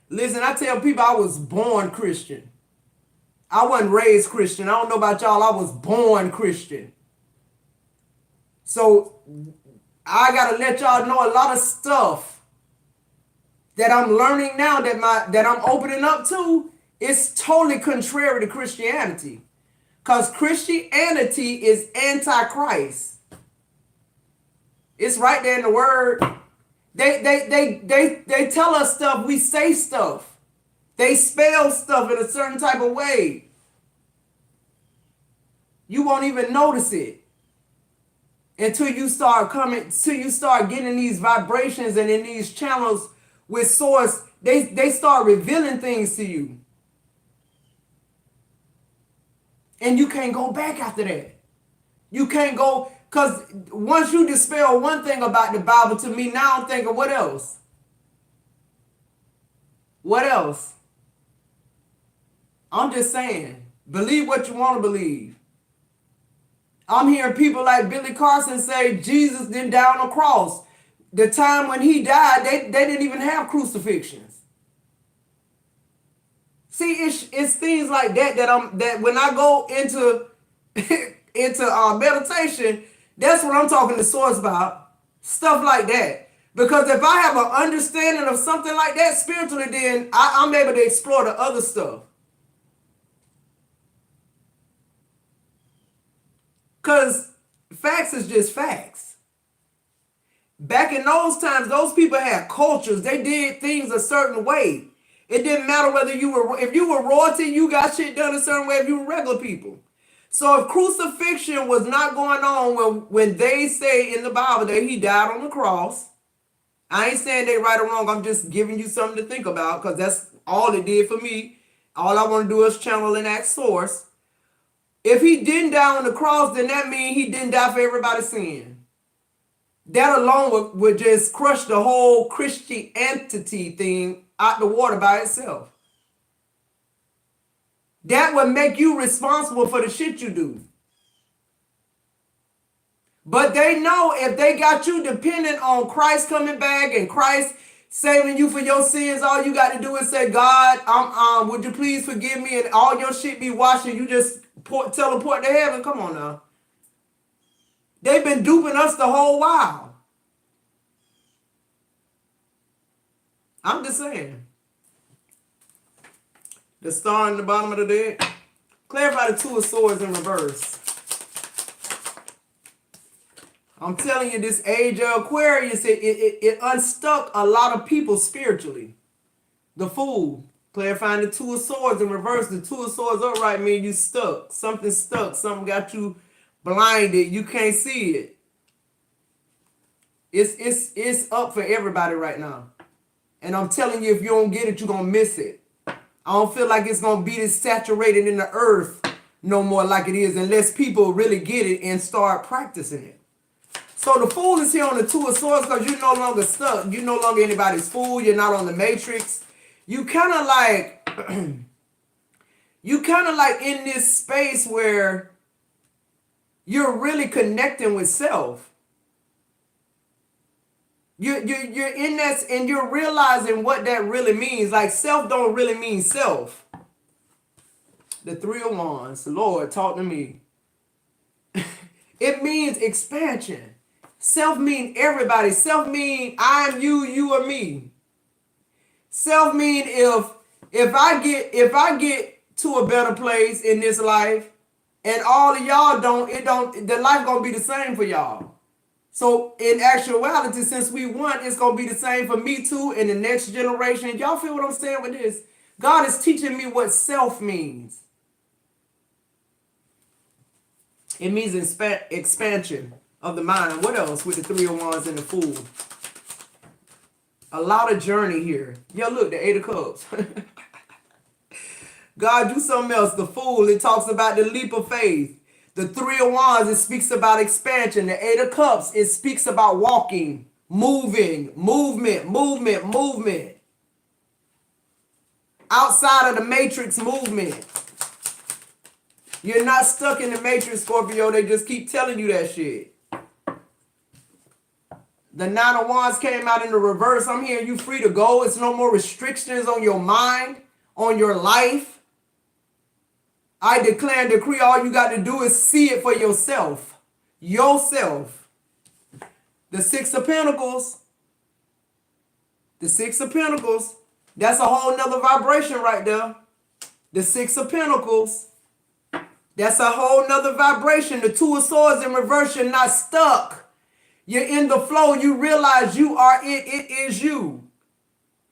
Listen, I tell people I was born Christian. I wasn't raised Christian. I don't know about y'all. I was born Christian. So I got to let y'all know a lot of stuff that I'm learning now that I'm opening up to is totally contrary to Christianity. Because Christianity is anti-Christ. It's right there in the word. They tell us stuff, we say stuff. They spell stuff in a certain type of way. You won't even notice it until you start getting these vibrations and in these channels with source, they start revealing things to you. And you can't go back after that. You can't go, because once you dispel one thing about the Bible to me, now I'm thinking, what else? What else? I'm just saying, believe what you want to believe. I'm hearing people like Billy Carson say Jesus didn't die on a cross. The time when he died, they didn't even have crucifixions. See, it's things like that when I go into meditation, that's what I'm talking to source about. Stuff like that. Because if I have an understanding of something like that spiritually, then I'm able to explore the other stuff. Because facts is just facts. Back in those times, those people had cultures. They did things a certain way. It didn't matter whether if you were royalty, you got shit done a certain way if you were regular people. So if crucifixion was not going on when they say in the Bible that he died on the cross, I ain't saying they right or wrong. I'm just giving you something to think about because that's all it did for me. All I want to do is channel and act source. If he didn't die on the cross, then that means he didn't die for everybody's sin. That alone would just crush the whole Christianity thing out the water by itself. That would make you responsible for the shit you do. But they know if they got you dependent on Christ coming back and Christ saving you for your sins, all you got to do is say, God, would you please forgive me, and all your shit be washed and you just teleport to heaven. Come on now. They've been duping us the whole while. I'm just saying. The star in the bottom of the deck. Clarify the Two of Swords in reverse. I'm telling you, this age of Aquarius, it unstuck a lot of people spiritually. The Fool. Clarifying the Two of Swords in reverse. The Two of Swords upright mean you stuck. Something stuck. Something got you blinded. You can't see it. It's up for everybody right now. And I'm telling you, if you don't get it, you're going to miss it. I don't feel like it's going to be this saturated in the earth no more like it is unless people really get it and start practicing it. So the Fool is here on the Two of Swords because you're no longer stuck. You're no longer anybody's fool. You're not on the Matrix. you kind of like, you kind of like in this space where you're really connecting with self. You're in that, and you're realizing what that really means. Like self don't really mean self. The Three of Wands, Lord, talk to me. It means expansion. Self mean everybody. Self mean I'm you, you are me. Self mean if I get to a better place in this life, and all of y'all don't, the life gonna be the same for y'all. So in actuality, since we won, it's gonna be the same for me too in the next generation. Y'all feel what I'm saying with this? God is teaching me what self means. It means expansion of the mind. What else with the Three of Wands and the Fool? A lot of journey here. Yo, look, the Eight of Cups. God, do something else. The Fool, it talks about the leap of faith. The Three of Wands, it speaks about expansion. The Eight of Cups, it speaks about walking, moving, movement. Outside of the matrix movement. You're not stuck in the matrix, Scorpio. They just keep telling you that shit. The Nine of Wands came out in the reverse. I'm hearing you free to go. It's no more restrictions on your mind, on your life. I declare and decree all you got to do is see it for yourself. Yourself. The Six of Pentacles. The Six of Pentacles. That's a whole nother vibration right there. The Six of Pentacles. That's a whole nother vibration. The Two of Swords in reverse, you're not stuck. You're in the flow. You realize you are it. It is you.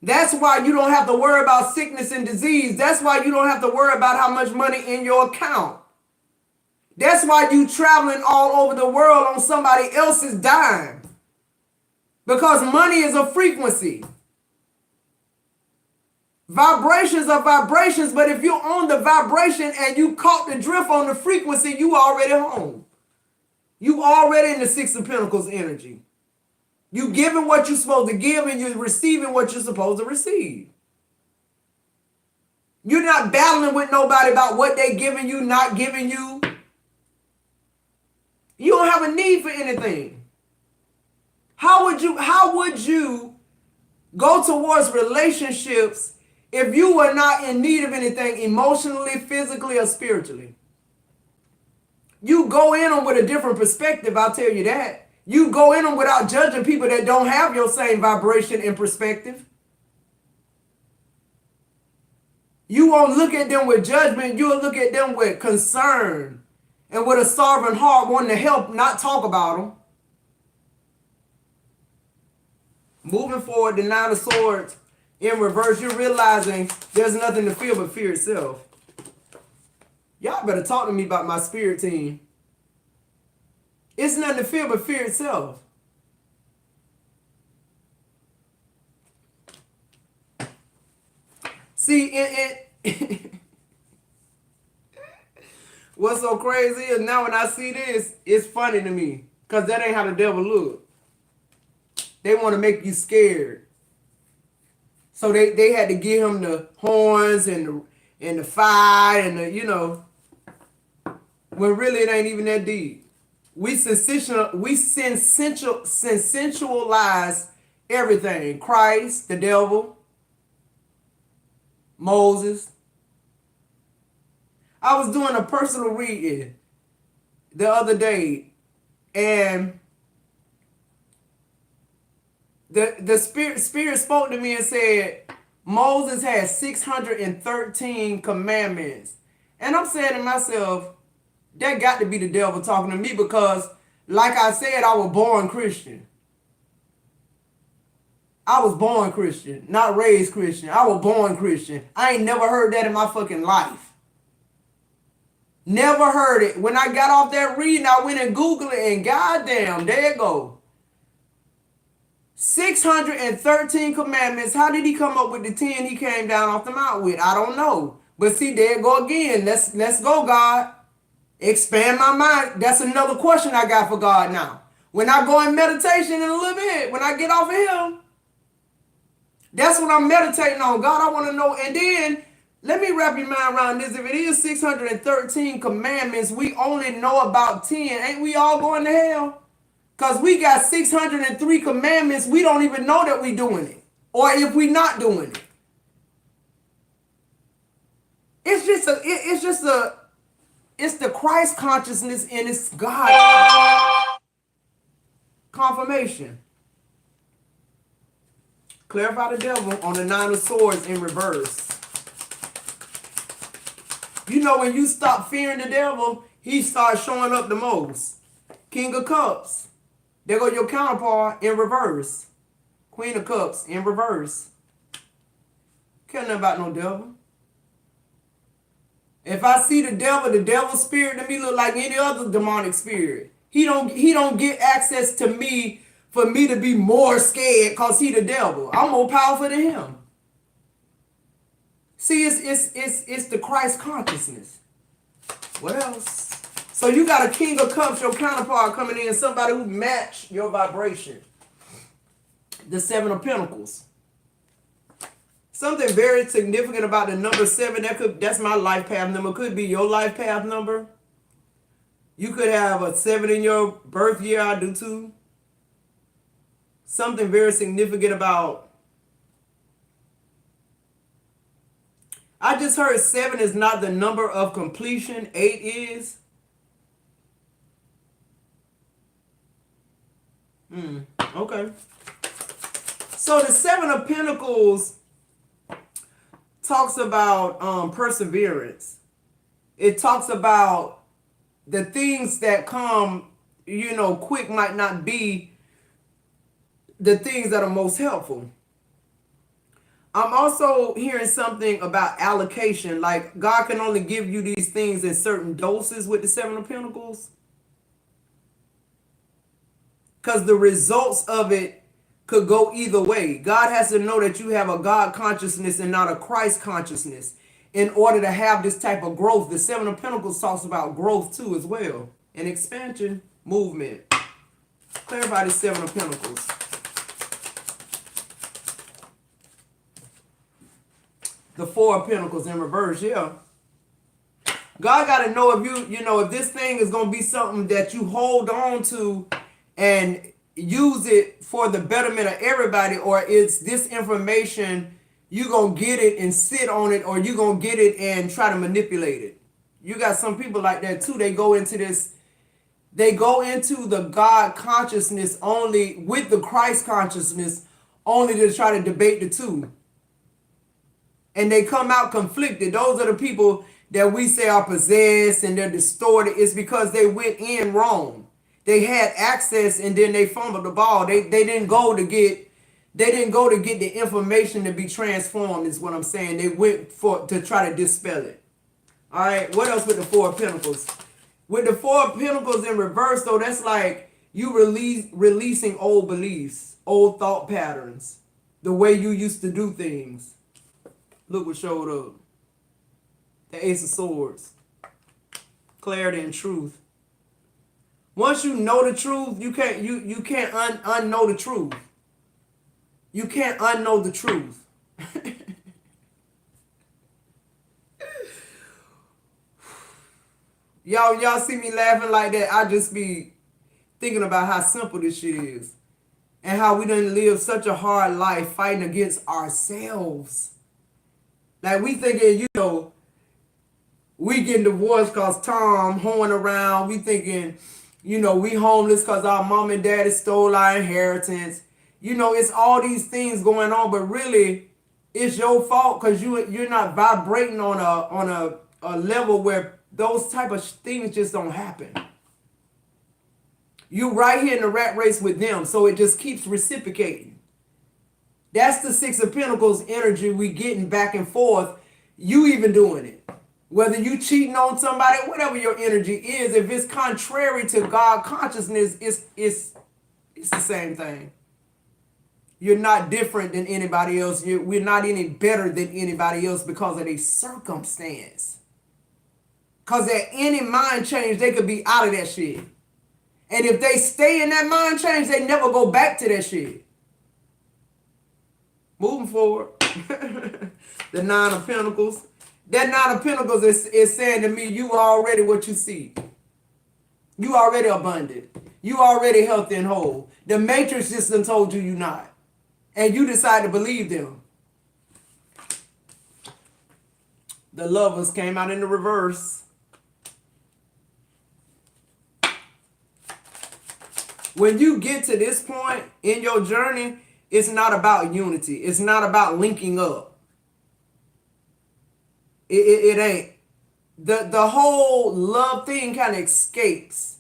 That's why you don't have to worry about sickness and disease. That's why you don't have to worry about how much money in your account. That's why you traveling all over the world on somebody else's dime. Because money is a frequency. Vibrations are vibrations, but if you're on the vibration and you caught the drift on the frequency, you already home. You already in the Six of Pentacles energy. You giving what you're supposed to give and you're receiving what you're supposed to receive. You're not battling with nobody about what they giving you, not giving you. You don't have a need for anything. How would you go towards relationships if you were not in need of anything emotionally, physically, or spiritually? You go in them with a different perspective, I'll tell you that. You go in them without judging people that don't have your same vibration and perspective. You won't look at them with judgment. You'll look at them with concern and with a sovereign heart, wanting to help, not talk about them. Moving forward, the Nine of Swords in reverse, you're realizing there's nothing to fear but fear itself. Y'all better talk to me about my spirit team. It's nothing to fear but fear itself. See, what's so crazy is now when I see this, it's funny to me. Because that ain't how the devil look. They want to make you scared. So they had to give him the horns and the fight and the, you know, when really it ain't even that deep. We sensualize everything. Christ, the devil, Moses. I was doing a personal reading the other day, and the spirit spoke to me and said, Moses had 613 commandments. And I'm saying to myself, that got to be the devil talking to me because, like I said, I was born Christian. I was born Christian, not raised Christian. I was born Christian. I ain't never heard that in my fucking life. Never heard it. When I got off that reading, I went and Googled it, and goddamn, there it go. 613 commandments. How did he come up with the 10 he came down off the mountain with? I don't know. But see, there it go again. Let's go, God. Expand my mind. That's another question I got for God now. When I go in meditation in a little bit, when I get off of here, That's what I'm meditating on. God, I want to know. And then let me wrap your mind around this. If it is 613 commandments, we only know about 10. Ain't we all going to hell? Because we got 603 commandments. We don't even know that we doing it. Or if we not doing it. It's the Christ consciousness and it's God confirmation. Clarify the devil on the 9 of swords in reverse. You know, when you stop fearing the devil, he starts showing up the most. King of Cups. There go your counterpart in reverse. Queen of Cups in reverse. Care nothing about no devil. If I see the devil spirit to me look like any other demonic spirit. He don't get access to me for me to be more scared because he the devil. I'm more powerful than him. See, it's the Christ consciousness. What else? So you got a King of Cups, your counterpart coming in, somebody who match your vibration. The 7 of Pentacles. Something very significant about the number 7. That's my life path number. Could be your life path number. You could have a 7 in your birth year. I do too. Something very significant about. I just heard 7 is not the number of completion. 8 is. Okay. So the 7 of Pentacles talks about perseverance. It talks about the things that come, quick might not be the things that are most helpful. I'm also hearing something about allocation. Like God can only give you these things in certain doses with the 7 of Pentacles. Because the results of it could go either way. God has to know that you have a God consciousness and not a Christ consciousness in order to have this type of growth. The 7 of Pentacles talks about growth too as well. And expansion, movement. Clarify the 7 of Pentacles. The 4 of Pentacles in reverse, yeah. God got to know if if this thing is going to be something that you hold on to and use it for the betterment of everybody, or it's this information, you going to get it and sit on it, or you going to get it and try to manipulate it. You got some people like that too. They go into the God consciousness only with the Christ consciousness only to try to debate the two. And they come out conflicted. Those are the people that we say are possessed and they're distorted. It's because they went in wrong. They had access and then they fumbled the ball. They didn't go to get the information to be transformed, is what I'm saying. They went to try to dispel it. All right, what else with the 4 of Pentacles? With the 4 of Pentacles in reverse, though, that's like you releasing old beliefs, old thought patterns, the way you used to do things. Look what showed up. The Ace of Swords. Clarity and truth. Once you know the truth, you can't unknow the truth. You can't unknow the truth. Y'all see me laughing like that. I just be thinking about how simple this shit is. And how we done live such a hard life fighting against ourselves. Like we thinking, we getting divorced because Tom hoeing around. We thinking, we homeless because our mom and daddy stole our inheritance. It's all these things going on, but really, it's your fault because you're not vibrating on a level where those type of things just don't happen. You right here in the rat race with them, so it just keeps reciprocating. That's the 6 of Pentacles energy we getting back and forth. You even doing it. Whether you cheating on somebody, whatever your energy is, if it's contrary to God consciousness, it's the same thing. You're not different than anybody else. We're not any better than anybody else because of their circumstance. Because at any mind change, they could be out of that shit. And if they stay in that mind change, they never go back to that shit. Moving forward. The Nine of Pentacles. That Nine of Pentacles is saying to me, you already what you see. You already abundant. You already healthy and whole. The Matrix just done told you you're not. And you decide to believe them. The Lovers came out in the reverse. When you get to this point in your journey, it's not about unity. It's not about linking up. It ain't. The whole love thing kind of escapes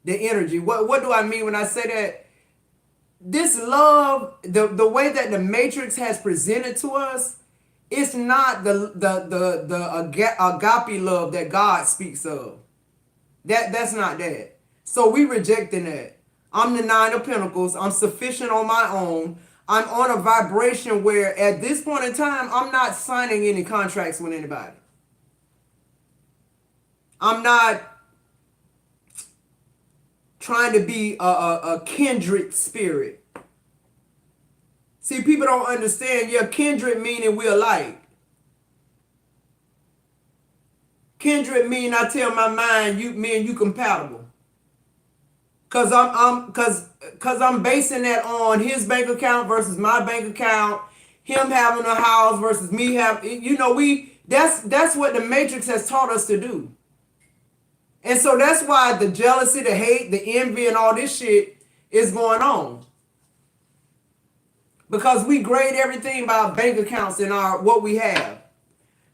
the energy. What do I mean when I say that? This love, the way that the Matrix has presented to us, it's not the agape love that God speaks of. That's not that. So we rejecting that. I'm the Nine of Pentacles. I'm sufficient on my own. I'm on a vibration where at this point in time, I'm not signing any contracts with anybody. I'm not trying to be a kindred spirit. See, people don't understand. Yeah, kindred meaning we're alike. Kindred mean I tell my mind, me and you compatible. Cause I'm basing that on his bank account versus my bank account, him having a house versus me having. That's what the Matrix has taught us to do. And so that's why the jealousy, the hate, the envy, and all this shit is going on. Because we grade everything by our bank accounts and our what we have.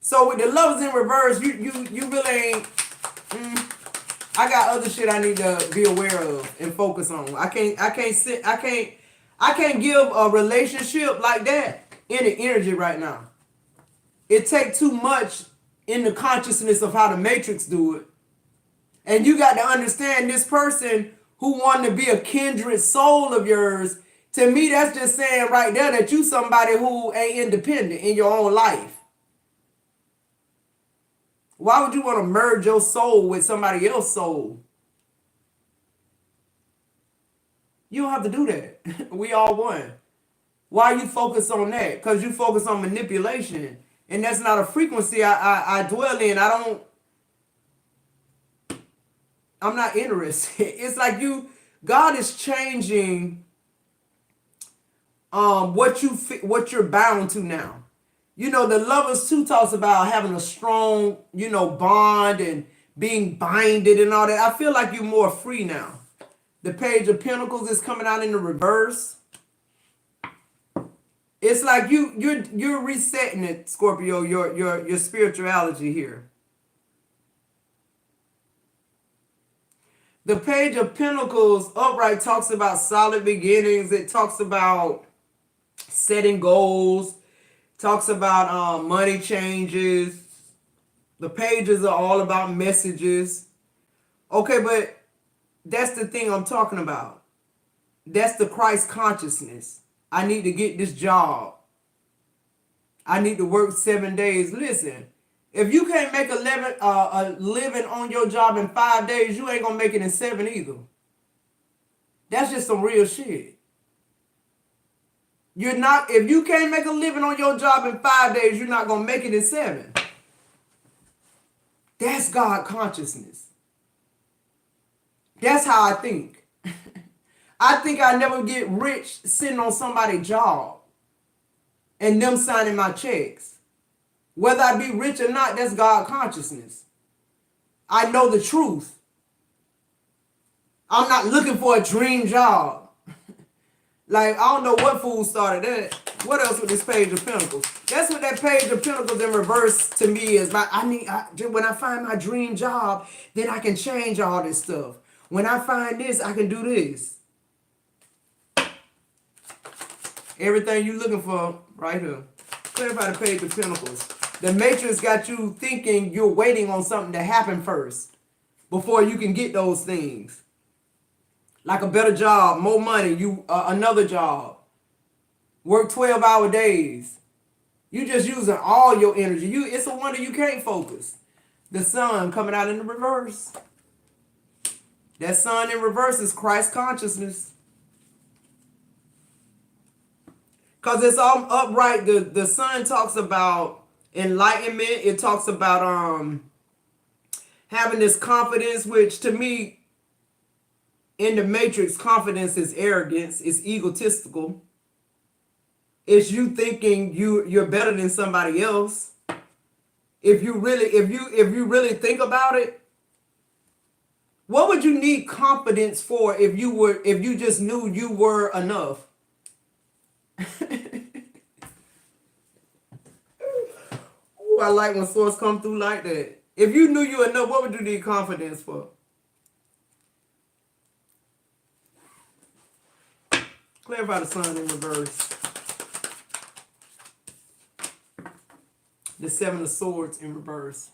So with the Lovers in reverse, you really ain't. I got other shit I need to be aware of and focus on. I can't give a relationship like that any energy right now. It takes too much in the consciousness of how the Matrix do it. And you got to understand this person who wanted to be a kindred soul of yours. To me, that's just saying right there that you somebody who ain't independent in your own life. Why would you want to merge your soul with somebody else's soul? You don't have to do that. We all one. Why you focus on that? Because you focus on manipulation. And that's not a frequency I dwell in. I'm not interested. It's like God is changing what you're bound to now. The Lovers too talks about having a strong, bond and being binded and all that. I feel like you're more free now. The Page of Pentacles is coming out in the reverse. It's like you're resetting it, Scorpio, your spirituality here. The Page of Pentacles upright talks about solid beginnings. It talks about setting goals. Talks about money changes. The pages are all about messages. Okay, but that's the thing I'm talking about. That's the Christ consciousness. I need to get this job. I need to work 7 days. Listen, if you can't make a living on your job in 5 days, you ain't going to make it in 7 either. That's just some real shit. If you can't make a living on your job in 5 days, you're not going to make it in 7. That's God consciousness. That's how I think. I think I never get rich sitting on somebody's job and them signing my checks. Whether I be rich or not, that's God consciousness. I know the truth. I'm not looking for a dream job. Like, I don't know what fool started that. What else with this Page of Pentacles? That's what that Page of Pentacles in reverse to me is. When I find my dream job, then I can change all this stuff. When I find this, I can do this. Everything you looking for right here. Clarify the Page of Pentacles. The Matrix got you thinking you're waiting on something to happen first before you can get those things. Like a better job, more money, another job. Work 12-hour days. You just using all your energy. It's a wonder you can't focus. The Sun coming out in the reverse. That Sun in reverse is Christ consciousness. Because it's all upright. The sun talks about enlightenment. It talks about having this confidence, which to me, in the matrix, confidence is arrogance, it's egotistical. It's you thinking you're better than somebody else. If you really think about it, what would you need confidence for if you just knew you were enough? Ooh, I like when source come through like that. If you knew you were enough, what would you need confidence for? Clarify the sun in reverse. The Seven of Swords in reverse.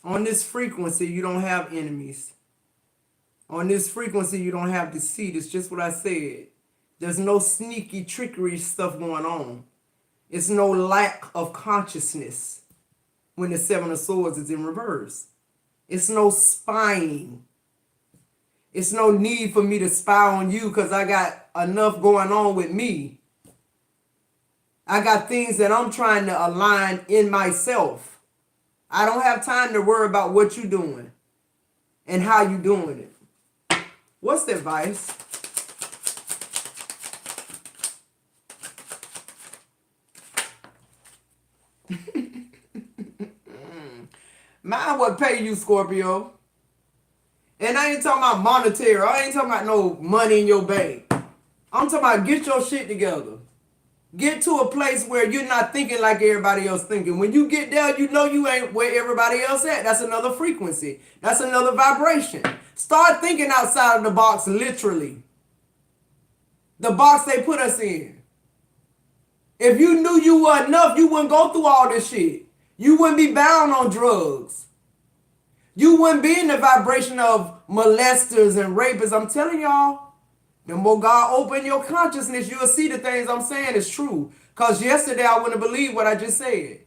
On this frequency, you don't have enemies. On this frequency, you don't have deceit. It's just what I said. There's no sneaky trickery stuff going on. It's no lack of consciousness when the Seven of Swords is in reverse. It's no spying. It's no need for me to spy on you because I got enough going on with me. I got things that I'm trying to align in myself. I don't have time to worry about what you're doing and how you're doing it. What's the advice? Mind what pay you, Scorpio. And I ain't talking about monetary. I ain't talking about no money in your bank. I'm talking about get your shit together. Get to a place where you're not thinking like everybody else thinking. When you get there, you know you ain't where everybody else at. That's another frequency. That's another vibration. Start thinking outside of the box, literally. The box they put us in. If you knew you were enough, you wouldn't go through all this shit. You wouldn't be bound on drugs. You wouldn't be in the vibration of molesters and rapists. I'm telling y'all, the more God open your consciousness, you'll see the things I'm saying is true. Because yesterday I wouldn't believe what I just said.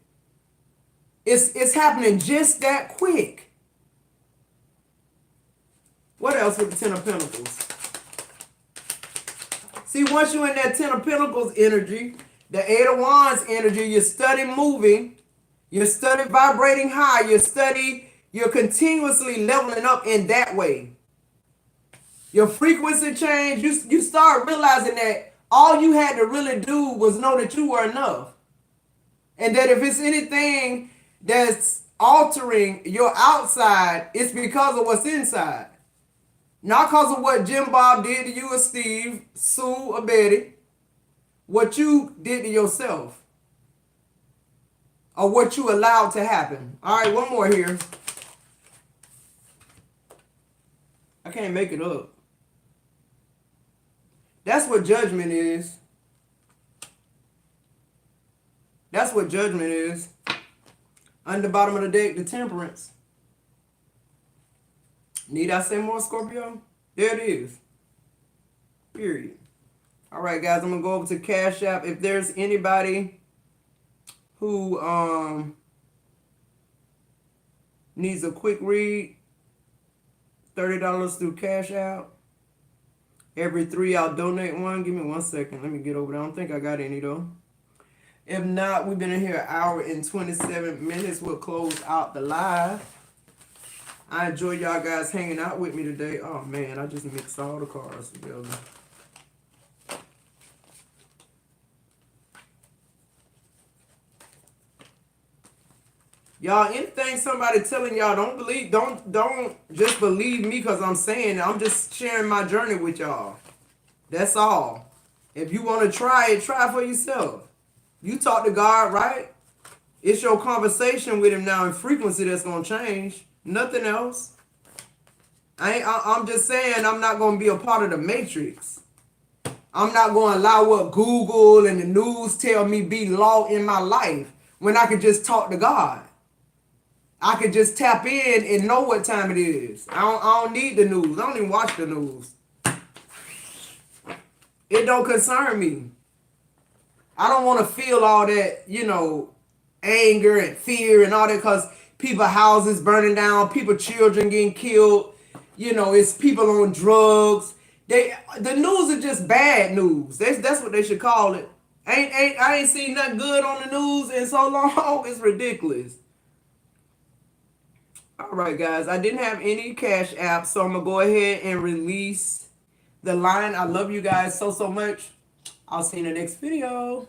It's happening just that quick. What else with the Ten of Pentacles? See, once you're in that Ten of Pentacles energy, the Eight of Wands energy, you study moving, you study vibrating high, you're continuously leveling up in that way. Your frequency change, you start realizing that all you had to really do was know that you were enough. And that if it's anything that's altering your outside, it's because of what's inside. Not because of what Jim Bob did to you or Steve, Sue or Betty. What you did to yourself. Or what you allowed to happen. All right, one more here. I can't make it up. That's what judgment is. That's what judgment is. On the bottom of the deck, the Temperance. Need I say more, Scorpio? There it is. Period. All right, guys, I'm going to go over to Cash App. If there's anybody who needs a quick read, $30 through Cash App. Every 3 I'll donate one. Give me 1 second. Let me get over there. I don't think I got any though. If not, we've been in here an hour and 27 minutes. We'll close out the live. I enjoy y'all guys hanging out with me today. Oh man, I just mixed all the cards together. Y'all, anything somebody telling y'all, don't just believe me because I'm saying it. I'm just sharing my journey with y'all. That's all. If you want to try it, try it for yourself. You talk to God, right? It's your conversation with him now in frequency that's going to change. Nothing else. I'm just saying I'm not going to be a part of the matrix. I'm not going to allow what Google and the news tell me be law in my life when I could just talk to God. I could just tap in and know what time it is. I don't need the news. I don't even watch the news. It don't concern me. I don't want to feel all that, anger and fear and all that because people's houses burning down, people's children getting killed. You know, it's people on drugs. The news is just bad news. That's what they should call it. I ain't seen nothing good on the news in so long. It's ridiculous. All right, guys. I didn't have any cash apps, so I'm gonna go ahead and release the line. I love you guys so much. I'll see you in the next video.